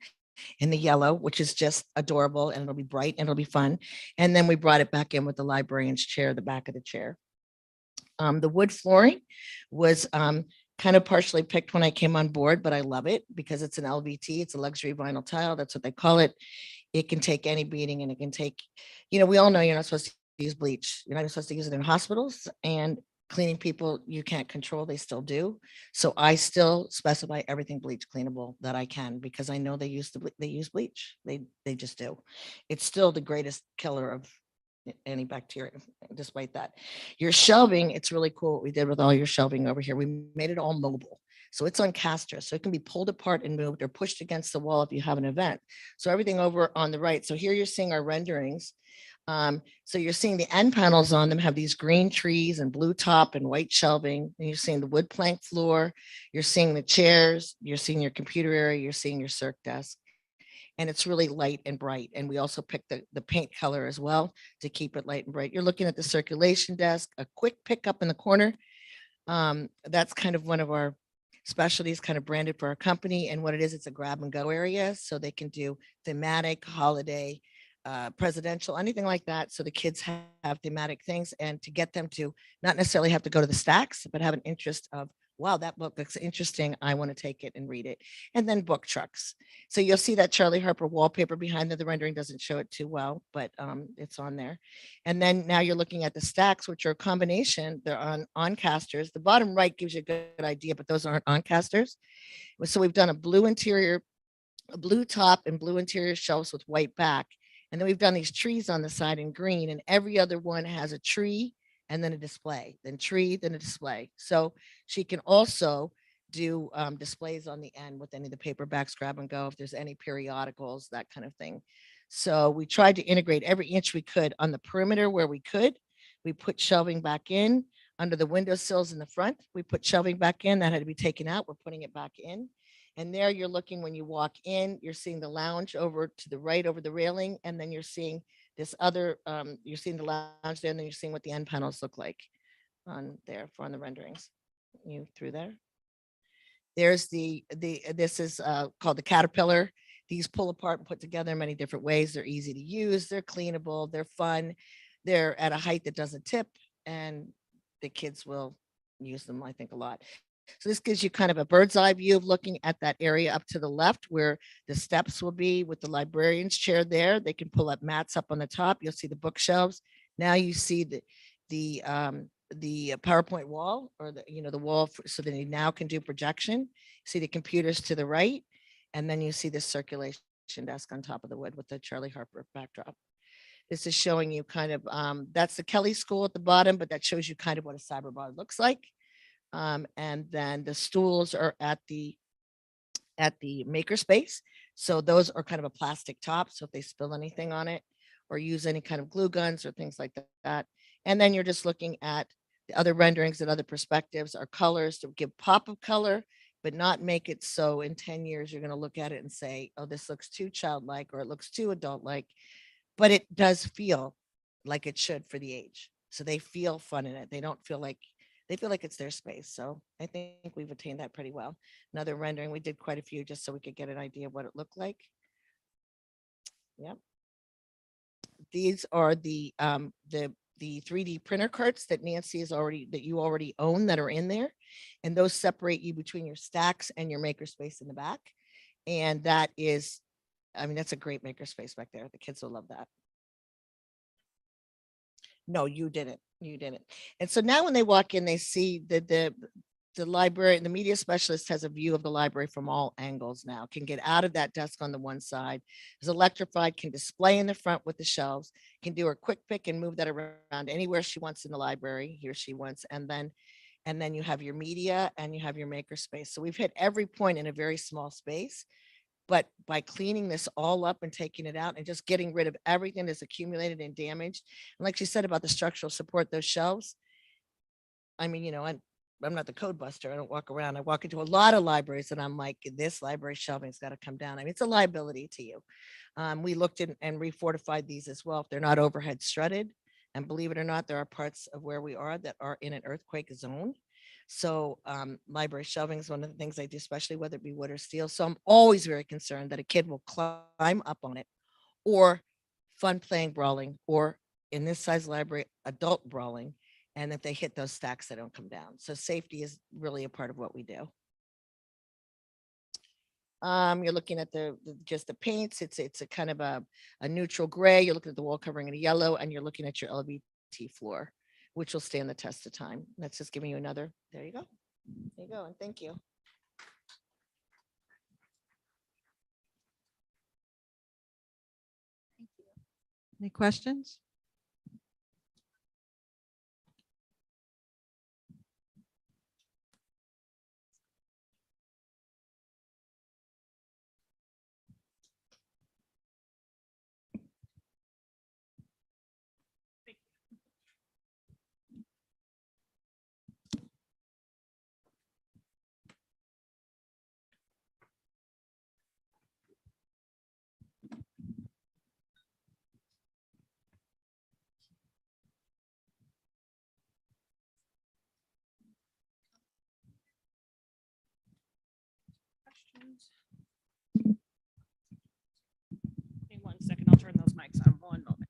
in the yellow, which is just adorable, and it'll be bright and it'll be fun. And then we brought it back in with the librarian's chair, the back of the chair. The wood flooring was kind of partially picked when I came on board, but I love it because it's an LVT, it's a luxury vinyl tile, that's what they call it. It can take any beating and it can take, we all know you're not supposed to use bleach. You're not supposed to use it in hospitals, and cleaning people you can't control, they still do. So I still specify everything bleach cleanable that I can because I know they use bleach. They just do. It's still the greatest killer of any bacteria, despite that. Your shelving, it's really cool what we did with all your shelving over here. We made it all mobile. So it's on casters, so it can be pulled apart and moved or pushed against the wall if you have an event. So everything over on the right. So here you're seeing our renderings. So you're seeing the end panels on them have these green trees and blue top and white shelving. And you're seeing the wood plank floor. You're seeing the chairs. You're seeing your computer area. You're seeing your circ desk. And it's really light and bright. And we also picked the paint color as well to keep it light and bright. You're looking at the circulation desk, a quick pickup in the corner. That's kind of one of our specialties, kind of branded for our company. And what it is, it's a grab and go area. So they can do thematic, holiday, presidential, anything like that. So the kids have thematic things, and to get them to not necessarily have to go to the stacks, but have an interest of, wow, that book looks interesting. I want to take it and read it. And then book trucks. So you'll see that Charlie Harper wallpaper behind the rendering doesn't show it too well, but it's on there. And then now you're looking at the stacks, which are a combination. They're on casters. The bottom right gives you a good idea, but those aren't on casters. So we've done a blue interior, a blue top and blue interior shelves with white back. And then we've done these trees on the side in green, and every other one has a tree and then a display, then tree, then a display. So she can also do displays on the end with any of the paperbacks, grab and go, if there's any periodicals, that kind of thing. So we tried to integrate every inch we could on the perimeter where we could. We put shelving back in under the windowsills in the front. We put shelving back in that had to be taken out. We're putting it back in. And there you're looking, when you walk in, you're seeing the lounge over to the right over the railing. And then you're seeing this other, you're seeing the lounge there, and then you're seeing what the end panels look like. on there for on the renderings. You through there? There's this is called the Caterpillar. These pull apart and put together in many different ways. They're easy to use, they're cleanable, they're fun, they're at a height that doesn't tip, and the kids will use them, I think, a lot. So this gives you kind of a bird's eye view of looking at that area up to the left where the steps will be with the librarian's chair there. They can pull up mats up on the top. You'll see the bookshelves. Now you see the PowerPoint wall, or the wall, so that you now can do projection. See the computers to the right, and then you see the circulation desk on top of the wood with the Charlie Harper backdrop. This is showing you kind of, that's the Kelly School at the bottom, but that shows you kind of what a cyberbar looks like. And then the stools are at the makerspace. So those are kind of a plastic top. So if they spill anything on it or use any kind of glue guns or things like that. And then you're just looking at the other renderings and other perspectives are colors to give pop of color, but not make it so in 10 years, you're going to look at it and say, oh, this looks too childlike or it looks too adult-like, but it does feel like it should for the age. So they feel fun in it. They feel like it's their space. So I think we've attained that pretty well. Another rendering, we did quite a few just so we could get an idea of what it looked like. Yep. These are the 3D printer carts that you already own that are in there. And those separate you between your stacks and your makerspace in the back. And that is, that's a great makerspace back there. The kids will love that. No, you didn't. And so now when they walk in, they see that the library, the media specialist has a view of the library from all angles now, can get out of that desk on the one side, is electrified, can display in the front with the shelves, can do her quick pick and move that around anywhere she wants in the library, he or she wants. And then you have your media and you have your makerspace. So we've hit every point in a very small space. But by cleaning this all up and taking it out and just getting rid of everything that's accumulated and damaged, and like she said about the structural support, those shelves, I'm not the code buster. I don't walk around. I walk into a lot of libraries and I'm like, this library shelving's got to come down. It's a liability to you. We looked in and refortified these as well if they're not overhead strutted. And believe it or not, there are parts of where we are that are in an earthquake zone. So library shelving is one of the things I do, especially whether it be wood or steel. So I'm always very concerned that a kid will climb up on it, or fun playing brawling, or in this size library, adult brawling. And if they hit those stacks, they don't come down. So safety is really a part of what we do. You're looking at just the paints. It's a kind of a neutral gray. You're looking at the wall covering in a yellow, and you're looking at your LVT floor, which will stand the test of time. That's just giving you another, there you go. There you go, and thank you. Any questions? Give me 1 second. I'll turn those mics on. 1 moment.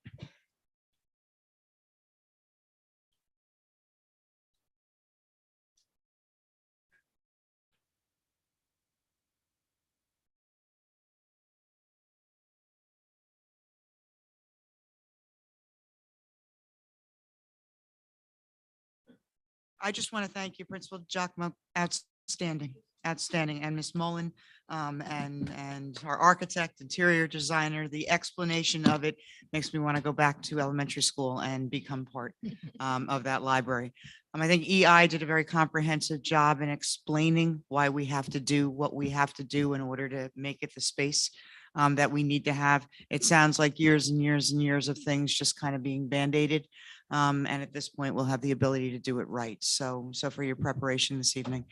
I just want to thank you, Principal Giacomo. Outstanding. And Miss Mullen, and our architect, interior designer. The explanation of it makes me want to go back to elementary school and become part of that library. I think EI did a very comprehensive job in explaining why we have to do what we have to do in order to make it the space that we need to have. It sounds like years and years and years of things just kind of being band-aided. And at this point, we'll have the ability to do it right. So for your preparation this evening,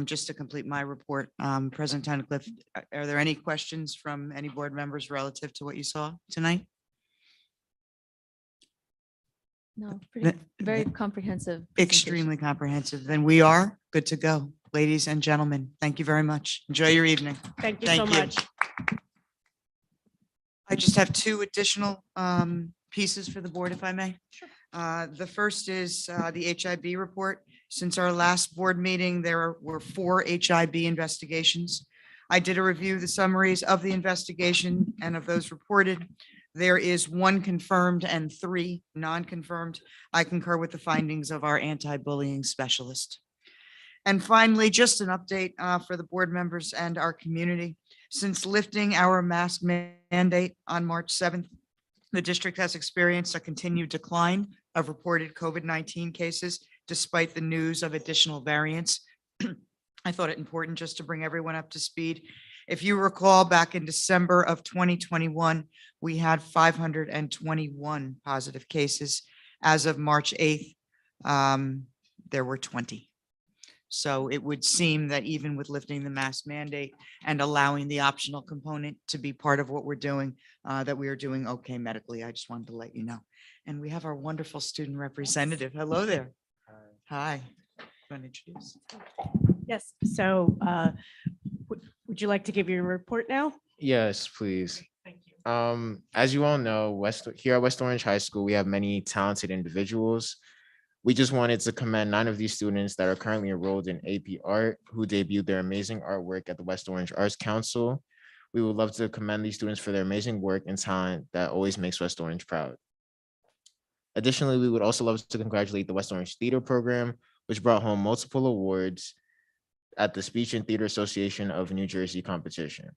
just to complete my report, President Tunnicliffe, are there any questions from any board members relative to what you saw tonight? No, Th- pretty, very comprehensive. presentation. Extremely comprehensive. Then we are good to go. Ladies and gentlemen, thank you very much. Enjoy your evening. Thank you so Thank you. much. I just have two additional pieces for the board, if I may. The first is the HIB report. Since our last board meeting, there were 4 HIB investigations. I did a review of the summaries of the investigation and of those reported. There is 1 confirmed and 3 non-confirmed. I concur with the findings of our anti-bullying specialist. And finally, just an update for the board members and our community. Since lifting our mask mandate on March 7th, the district has experienced a continued decline of reported COVID-19 cases, despite the news of additional variants. I thought it important just to bring everyone up to speed. If you recall, back in December of 2021, we had 521 positive cases. As of March 8th, there were 20. So it would seem that even with lifting the mask mandate and allowing the optional component to be part of what we're doing, that we are doing okay medically. I just wanted to let you know. And we have our wonderful student representative. Hello there. Hi. Want to introduce? Yes, so would you like to give your report now? Yes, please. Thank you. As you all know, here at West Orange High School, we have many talented individuals. We just wanted to commend 9 of these students that are currently enrolled in AP Art, who debuted their amazing artwork at the West Orange Arts Council. We would love to commend these students for their amazing work and talent that always makes West Orange proud. Additionally, we would also love to congratulate the West Orange Theater Program, which brought home multiple awards at the Speech and Theater Association of New Jersey competition.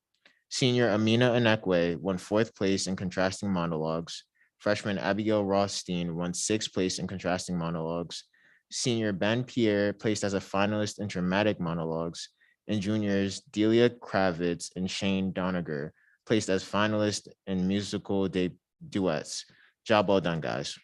Senior Amina Anekwe won 4th place in contrasting monologues. Freshman Abigail Rothstein won 6th place in contrasting monologues. Senior Ben Pierre placed as a finalist in dramatic monologues. And juniors Delia Kravitz and Shane Doniger placed as finalists in musical duets. Job well done, guys.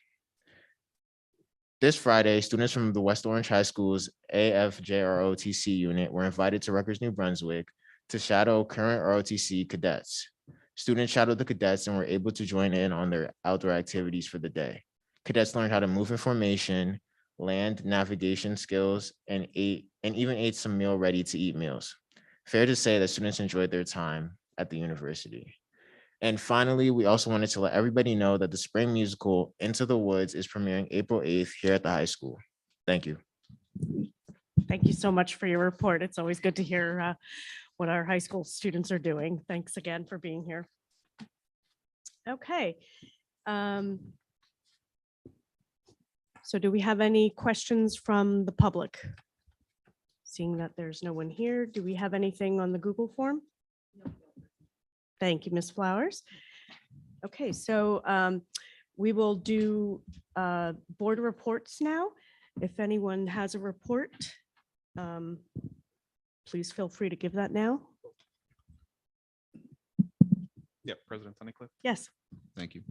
This Friday, students from the West Orange High School's AFJROTC unit were invited to Rutgers, New Brunswick to shadow current ROTC cadets. Students shadowed the cadets and were able to join in on their outdoor activities for the day. Cadets learned how to move in formation, land navigation skills, and even ate some meal ready to eat meals. Fair to say that students enjoyed their time at the university. And finally, we also wanted to let everybody know that the spring musical Into the Woods is premiering April 8th here at the high school. Thank you. Thank you so much for your report. It's always good to hear what our high school students are doing. Thanks again for being here. Okay. So do we have any questions from the public? Seeing that there's no one here, do we have anything on the Google form? Thank you, Ms. Flowers. Okay, so we will do board reports now. If anyone has a report, please feel free to give that now. Yeah, President Tunnicliffe. Yes. Thank you.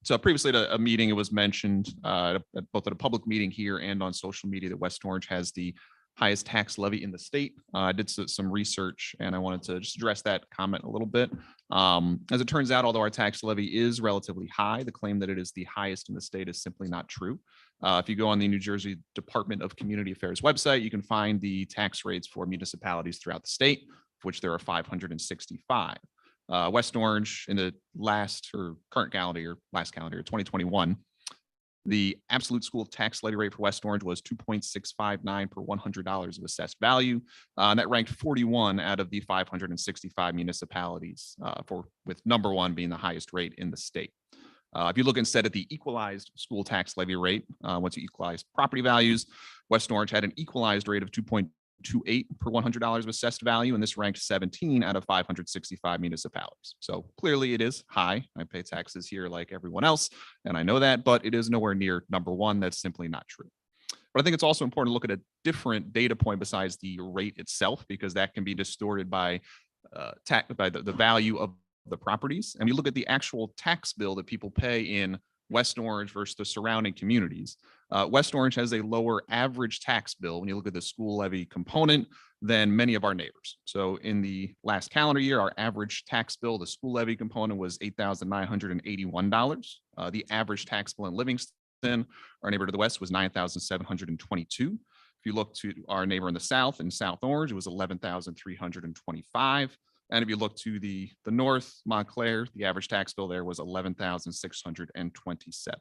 So previously at a meeting, it was mentioned both at a public meeting here and on social media that West Orange has the highest tax levy in the state. I did some research and I wanted to just address that comment a little bit. As it turns out, although our tax levy is relatively high, the claim that it is the highest in the state is simply not true. If you go on the New Jersey Department of Community Affairs website, you can find the tax rates for municipalities throughout the state, of which there are 565. West Orange in the current calendar year, 2021, the absolute school tax levy rate for West Orange was 2.659 per $100 of assessed value. And that ranked 41 out of the 565 municipalities, with number 1 being the highest rate in the state. If you look instead at the equalized school tax levy rate, once you equalize property values, West Orange had an equalized rate of 2.28 per $100 of assessed value, and this ranked 17 out of 565 municipalities. So clearly it is high. I pay taxes here like everyone else, and I know that, but it is nowhere near number 1. That's simply not true. But I think it's also important to look at a different data point besides the rate itself, because that can be distorted by the value of the properties. And you look at the actual tax bill that people pay in West Orange versus the surrounding communities. West Orange has a lower average tax bill when you look at the school levy component than many of our neighbors. So in the last calendar year, our average tax bill, the school levy component was $8,981. The average tax bill in Livingston, our neighbor to the west, was $9,722. If you look to our neighbor in the south, in South Orange, it was $11,325. And if you look to the north, Montclair, the average tax bill there was $11,627.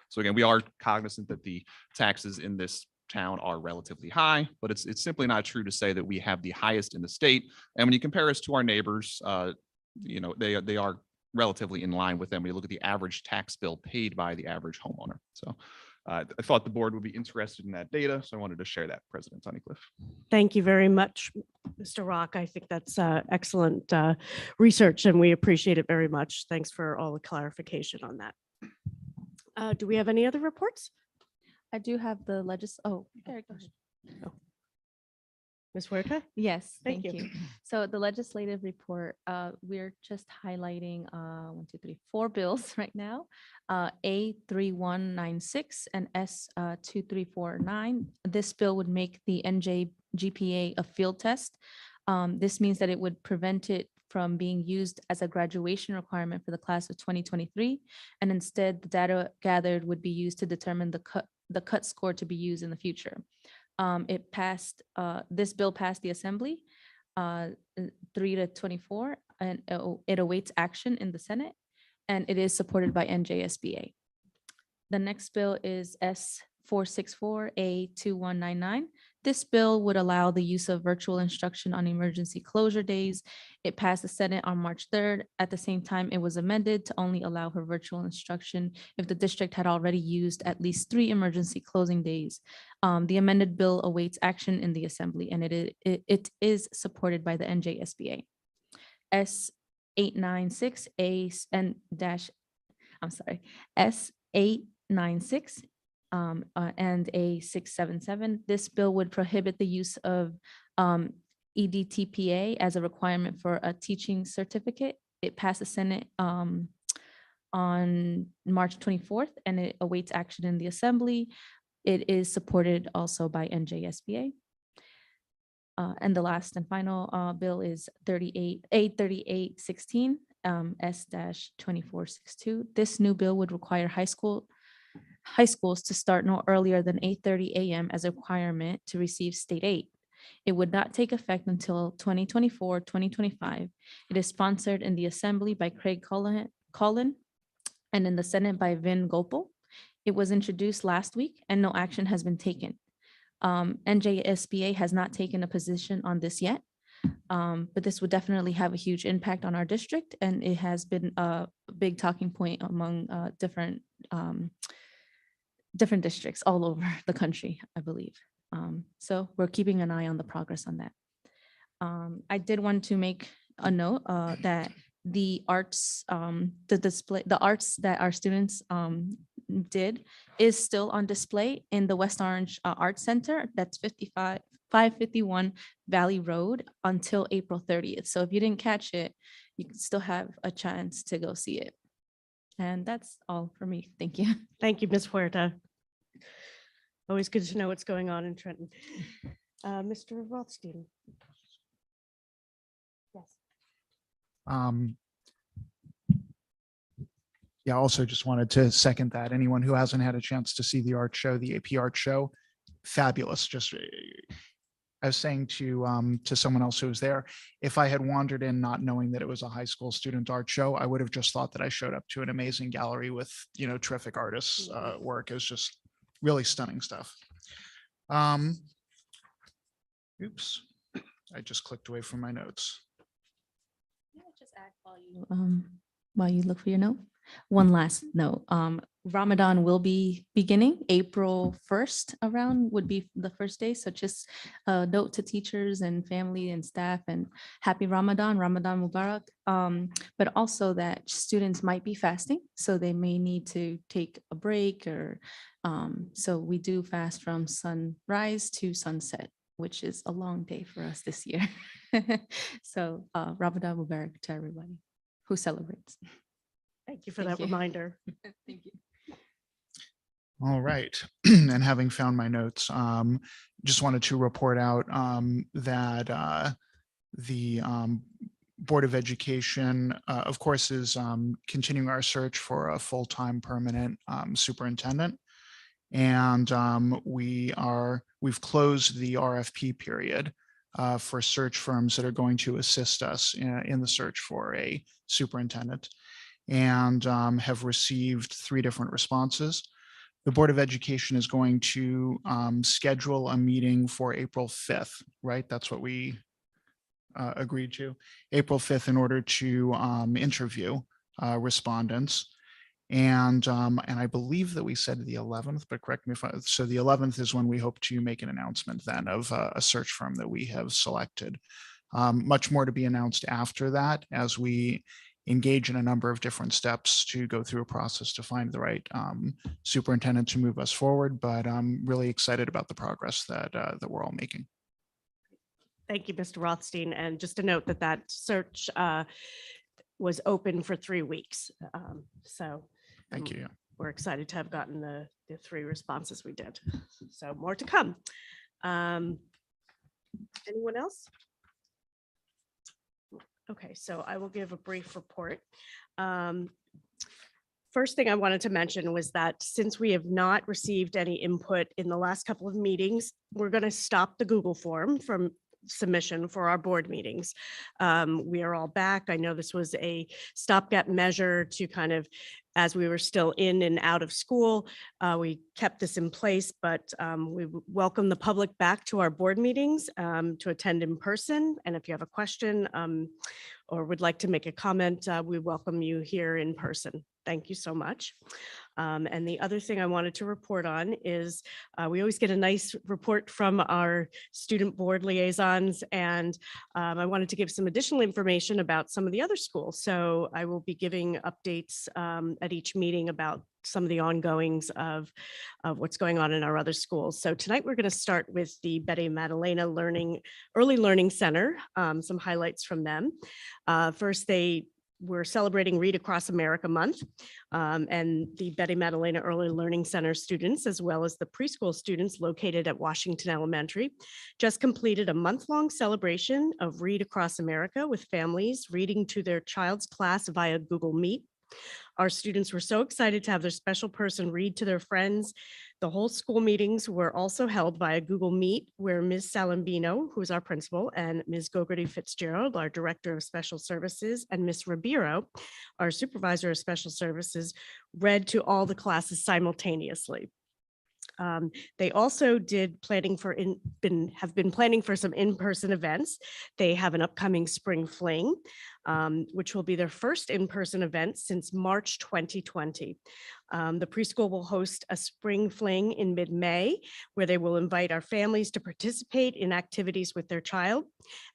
So again, we are cognizant that the taxes in this town are relatively high, but it's simply not true to say that we have the highest in the state. And when you compare us to our neighbors, they are relatively in line with them. We look at the average tax bill paid by the average homeowner. So I thought the board would be interested in that data, so I wanted to share that, President Tunnicliffe. Thank you very much, Mr. Rock. I think that's excellent research, and we appreciate it very much. Thanks for all the clarification on that. Do we have any other reports? I do have the Eric, go ahead. Ms. Huerta? Yes, Thank thank you. you. So the legislative report, we're just highlighting 4 bills right now. A3196 and S2349. This bill would make the NJGPA a field test. This means that it would prevent it from being used as a graduation requirement for the class of 2023. And instead, the data gathered would be used to determine the cut score to be used in the future. This bill passed the assembly 3-24, and it awaits action in the Senate, and it is supported by NJSBA. The next bill is S464A2199. This bill would allow the use of virtual instruction on emergency closure days. It passed the Senate on March 3rd. At the same time, it was amended to only allow for virtual instruction if the district had already used at least 3 emergency closing days. The amended bill awaits action in the Assembly, and it is supported by the NJSBA. S896 S896 and A677. This bill would prohibit the use of EDTPA as a requirement for a teaching certificate. It passed the Senate on March 24th, and it awaits action in the Assembly. It is supported also by NJSBA. And the last and final bill is A3816 S-2462. This new bill would require high schools to start no earlier than 8:30 a.m. as a requirement to receive state aid. It would not take effect until 2024-2025. It is sponsored in the Assembly by Craig Cullen and in the Senate by Vin Gopal. It was introduced last week and no action has been taken. NJSBA has not taken a position on this yet, but this would definitely have a huge impact on our district, and it has been a big talking point among different districts all over the country, I believe. So we're keeping an eye on the progress on that. I did want to make a note that the arts, the arts that our students did is still on display in the West Orange Arts Center. That's 551 Valley Road until April 30th. So if you didn't catch it, you can still have a chance to go see it. And that's all for me. Thank you. Thank you, Ms. Huerta. Always good to know what's going on in Trenton. Mr. Rothstein. Yes. Yeah, also just wanted to second that. Anyone who hasn't had a chance to see the art show, the AP art show, fabulous. Just I was saying to someone else who was there, if I had wandered in not knowing that it was a high school student art show, I would have just thought that I showed up to an amazing gallery with, terrific artists' work. It was just really stunning stuff. Oops, I just clicked away from my notes. Just add while you look for your note. One last note, Ramadan will be beginning April 1st around would be the first day. So just a note to teachers and family and staff and happy Ramadan Mubarak. But also that students might be fasting, so they may need to take a break or so we do fast from sunrise to sunset, which is a long day for us this year. So Ramadan Mubarak to everybody who celebrates. Thank you for that reminder. Thank you. All right. And having found my notes, just wanted to report out that the Board of Education, of course, is continuing our search for a full-time permanent superintendent. And we've closed the RFP period for search firms that are going to assist us in the search for a superintendent, and have received 3 different responses. The Board of Education is going to schedule a meeting for April 5th, right? That's what we agreed to, April 5th, in order to interview respondents. And I believe that we said the 11th, but correct me if so the 11th is when we hope to make an announcement then of a search firm that we have selected. Much more to be announced after that, as we engage in a number of different steps to go through a process to find the right superintendent to move us forward. But I'm really excited about the progress that we're all making. Thank you, Mr. Rothstein. And just to note that that search was open for 3 weeks. Thank you. We're excited to have gotten the 3 responses we did. So more to come. Anyone else? Okay, so I will give a brief report. First thing I wanted to mention was that since we have not received any input in the last couple of meetings, we're going to stop the Google form from submission for our board meetings. We are all back. I know this was a stopgap measure to kind of, as we were still in and out of school, we kept this in place, but we welcome the public back to our board meetings to attend in person. And if you have a question or would like to make a comment, we welcome you here in person. Thank you so much. And the other thing I wanted to report on is we always get a nice report from our student board liaisons, and I wanted to give some additional information about some of the other schools. So I will be giving updates at each meeting about some of the ongoings of what's going on in our other schools. So tonight we're going to start with the Betty Madalena Early Learning Center, some highlights from them. First, we're celebrating Read Across America Month, and the Betty Madalena Early Learning Center students, as well as the preschool students located at Washington Elementary, just completed a month-long celebration of Read Across America with families reading to their child's class via Google Meet. Our students were so excited to have their special person read to their friends. The whole school meetings were also held via Google Meet, where Ms. Salambino, who is our principal, and Ms. Gogarty Fitzgerald, our Director of Special Services, and Ms. Ribeiro, our Supervisor of Special Services, read to all the classes simultaneously. They also have been planning for some in-person events. They have an upcoming spring fling, which will be their first in-person event since March 2020. The preschool will host a spring fling in mid-May, where they will invite our families to participate in activities with their child.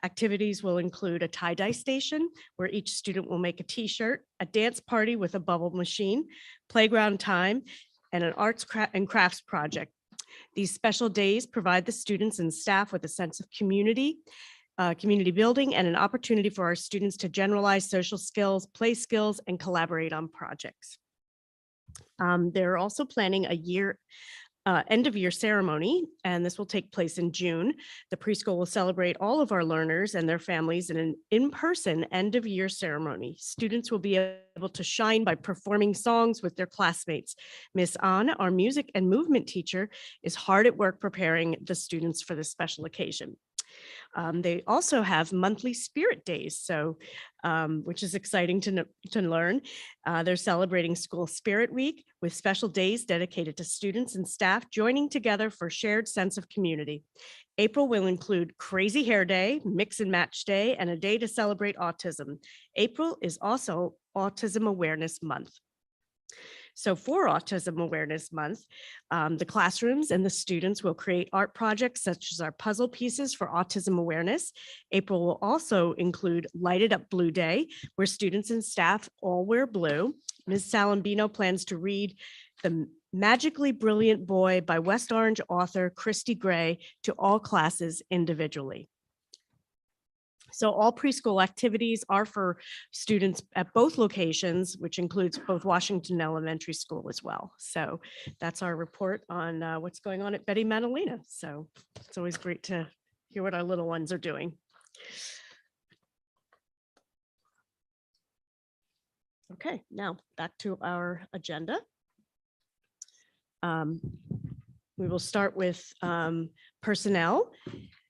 Activities will include a tie-dye station, where each student will make a t-shirt, a dance party with a bubble machine, playground time, and an arts and crafts project. These special days provide the students and staff with a sense of community building, and an opportunity for our students to generalize social skills, play skills, and collaborate on projects. They're also planning a end of year ceremony, and this will take place in June. The preschool will celebrate all of our learners and their families in an in-person end of year ceremony. Students will be able to shine by performing songs with their classmates. Miss An, our music and movement teacher, is hard at work preparing the students for this special occasion. They also have monthly spirit days, so which is exciting to learn. They're celebrating School Spirit Week with special days dedicated to students and staff joining together for shared sense of community. April will include Crazy Hair Day, Mix and Match Day, and a day to celebrate autism. April is also Autism Awareness Month. So for Autism Awareness Month, the classrooms and the students will create art projects such as our puzzle pieces for autism awareness. April will also include Lighted Up Blue Day, where students and staff all wear blue. Ms. Salambino plans to read The Magically Brilliant Boy by West Orange author Christy Gray to all classes individually. So all preschool activities are for students at both locations, which includes both Washington Elementary School as well. So that's our report on what's going on at Betty Manalina. So it's always great to hear what our little ones are doing. Okay, now back to our agenda. We will start with personnel.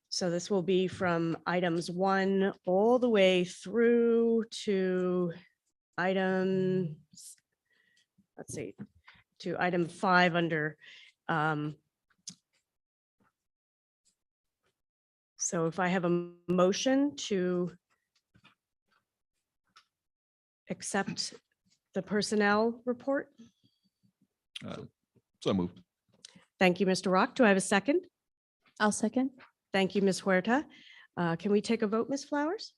So this will be from items 1 all the way through to item, let's see, to item 5 under. So if I have a motion to accept the personnel report. So moved. Thank you, Mr. Rock. Do I have a second? I'll second. Thank you, Ms. Huerta. Can we take a vote, Ms. Flowers?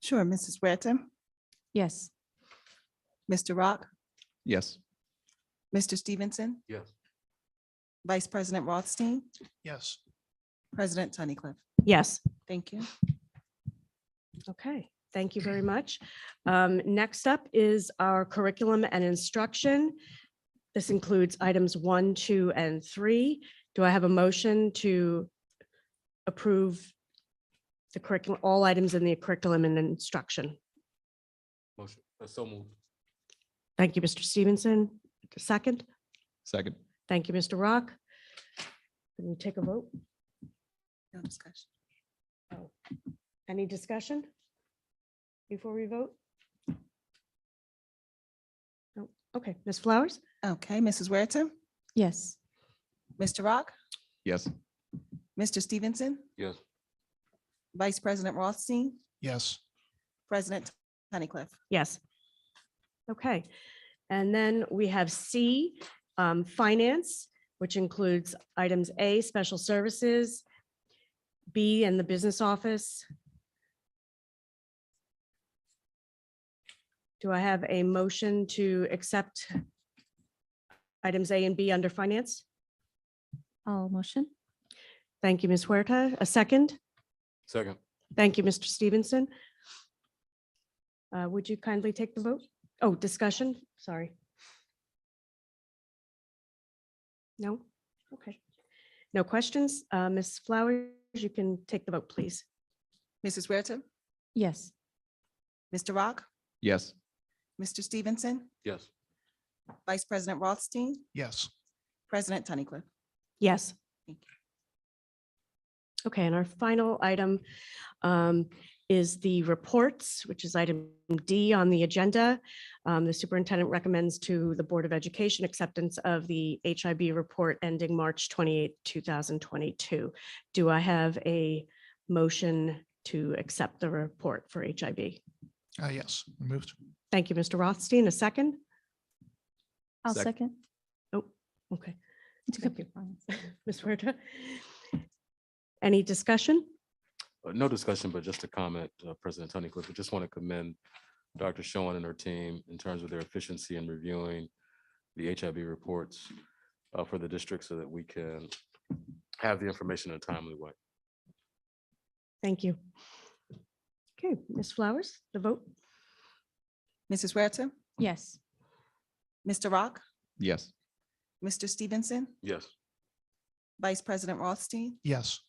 Sure, Mrs. Huerta, Yes. Mr. Rock, Yes. Mr. Stevenson, Yes. Vice President Rothstein, Yes. President Tunnicliff. Yes. Thank you. Okay, thank you very much. Next up is our curriculum and instruction. This includes items 1, 2, and 3. Do I have a motion to approve the curriculum, all items in the curriculum and instruction? Motion. So moved. Thank you, Mr. Stevenson. Second. Second. Thank you, Mr. Rock. Can we take a vote? No discussion. Oh, any discussion before we vote? No. Okay, Ms. Flowers? Okay, Mrs. Huerta, Yes. Mr. Rock, Yes. Mr. Stevenson, Yes. Vice President Rothstein, Yes. President Tunnicliff. Yes. Okay, and then we have C, finance, which includes items A, special services, B, and the business office. Do I have a motion to accept items A and B under finance? I'll motion. Thank you, Ms. Huerta. A second? Second. Thank you, Mr. Stevenson. Would you kindly take the vote? Oh, discussion, sorry. No? Okay. No questions? Ms. Flowers, you can take the vote, please. Mrs. Huerta, Yes. Mr. Rock, Yes. Mr. Stevenson, Yes. Vice President Rothstein, Yes. President Tunnicliff. Yes. Thank you. Okay, and our final item is the reports, which is item D on the agenda. The superintendent recommends to the Board of Education acceptance of the HIB report ending March 28, 2022. Do I have a motion to accept the report for HIB? Yes. Moved. Thank you, Mr. Rothstein. A second? I'll Sec- second. Oh, okay. It's okay. Ms. Huerta? Any discussion? No discussion, but just a comment, President Tunnicliff. I just want to commend Dr. Schoen and her team in terms of their efficiency in reviewing the HIB reports for the district so that we can have the information in a timely way. Thank you. Okay, Ms. Flowers, the vote? Mrs. Huerta, Yes. Mr. Rock, Yes. Mr. Stevenson, Yes. Vice President Rothstein, Yes.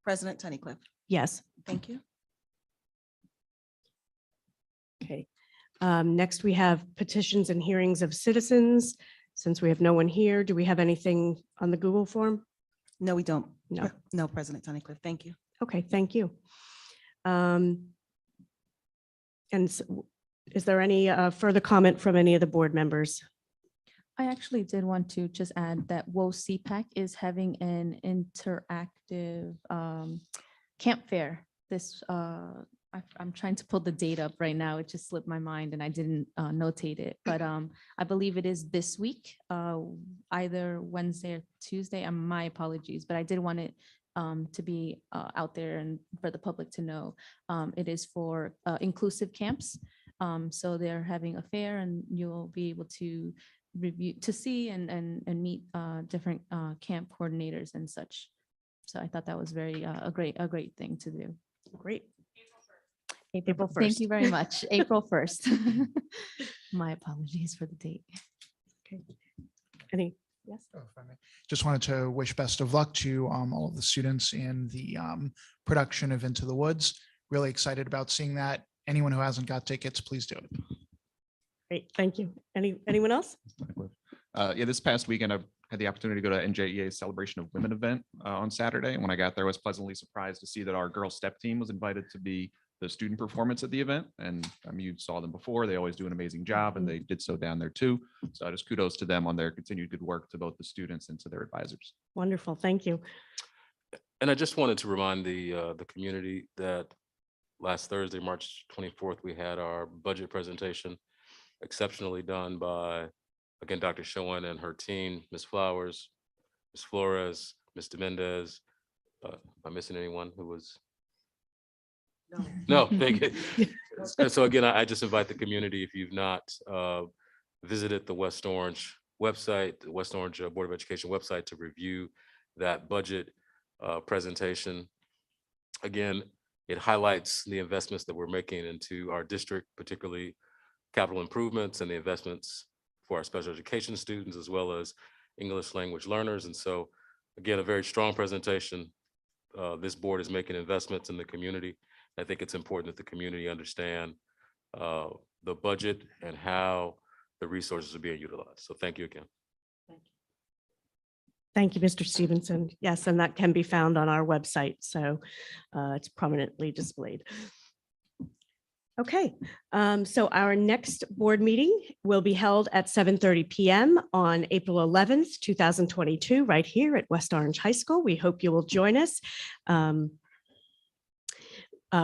President Tunnicliff. Yes. Thank you. Okay. Next, we have petitions and hearings of citizens. Since we have no one here, do we have anything on the Google form? No, we don't. No. No, President Tunnicliff. Thank you. Okay, thank you. Is there any further comment from any of the board members? I actually did want to just add that WOCPAC is having an interactive camp fair. This, I'm trying to pull the date up right now. It just slipped my mind and I didn't notate it. But I believe it is this week, either Wednesday or Tuesday. My apologies, but I did want it to be out there and for the public to know. It is for inclusive camps. So they're having a fair and you'll be able to review, to see and meet different camp coordinators and such. So I thought that was very, a great thing to do. Great. April 1st. Thank you very much. April 1st. My apologies for the date. Any, yes? Oh, if I may. Just wanted to wish best of luck to all of the students in the production of Into the Woods. Really excited about seeing that. Anyone who hasn't got tickets, please do it. Great, thank you. Anyone else? Yeah, this past weekend, I had the opportunity to go to NJEA's Celebration of Women event on Saturday. And when I got there, I was pleasantly surprised to see that our girls step team was invited to be the student performance at the event. And you saw them before. They always do an amazing job, and they did so down there too. So just kudos to them on their continued good work, to both the students and to their advisors. Wonderful, thank you. And I just wanted to remind the community that last Thursday, March 24th, we had our budget presentation, exceptionally done by, again, Dr. Schoen and her team, Ms. Flowers, Ms. Flores, Mr. Mendez. Am I missing anyone who was? No, thank you. And so again, I just invite the community, if you've not visited the West Orange website, the West Orange Board of Education website, to review that budget presentation. Again, it highlights the investments that we're making into our district, particularly capital improvements and the investments for our special education students, as well as English language learners. And so again, a very strong presentation. This board is making investments in the community. I think it's important that the community understand the budget and how the resources are being utilized. So thank you again. Thank you, Mr. Stevenson. Yes, and that can be found on our website, so it's prominently displayed. Okay, so our next board meeting will be held at 7:30 p.m. on April 11th, 2022, right here at West Orange High School. We hope you will join us.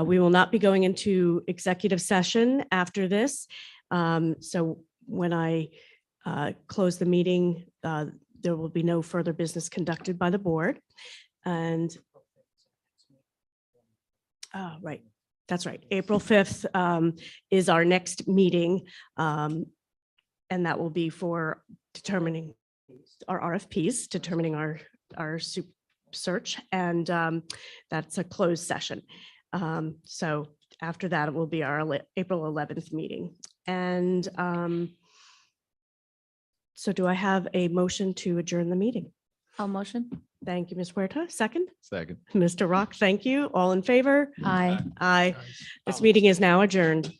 We will not be going into executive session after this. So when I close the meeting, there will be no further business conducted by the board. And right, that's right. April 5th is our next meeting. And that will be for determining our RFPs, determining our search. And that's a closed session. So after that, it will be our April 11th meeting. And so do I have a motion to adjourn the meeting? I'll motion. Thank you, Ms. Huerta. Second, Second. Mr. Rock, thank you. All in favor? Aye. Aye. This meeting is now adjourned.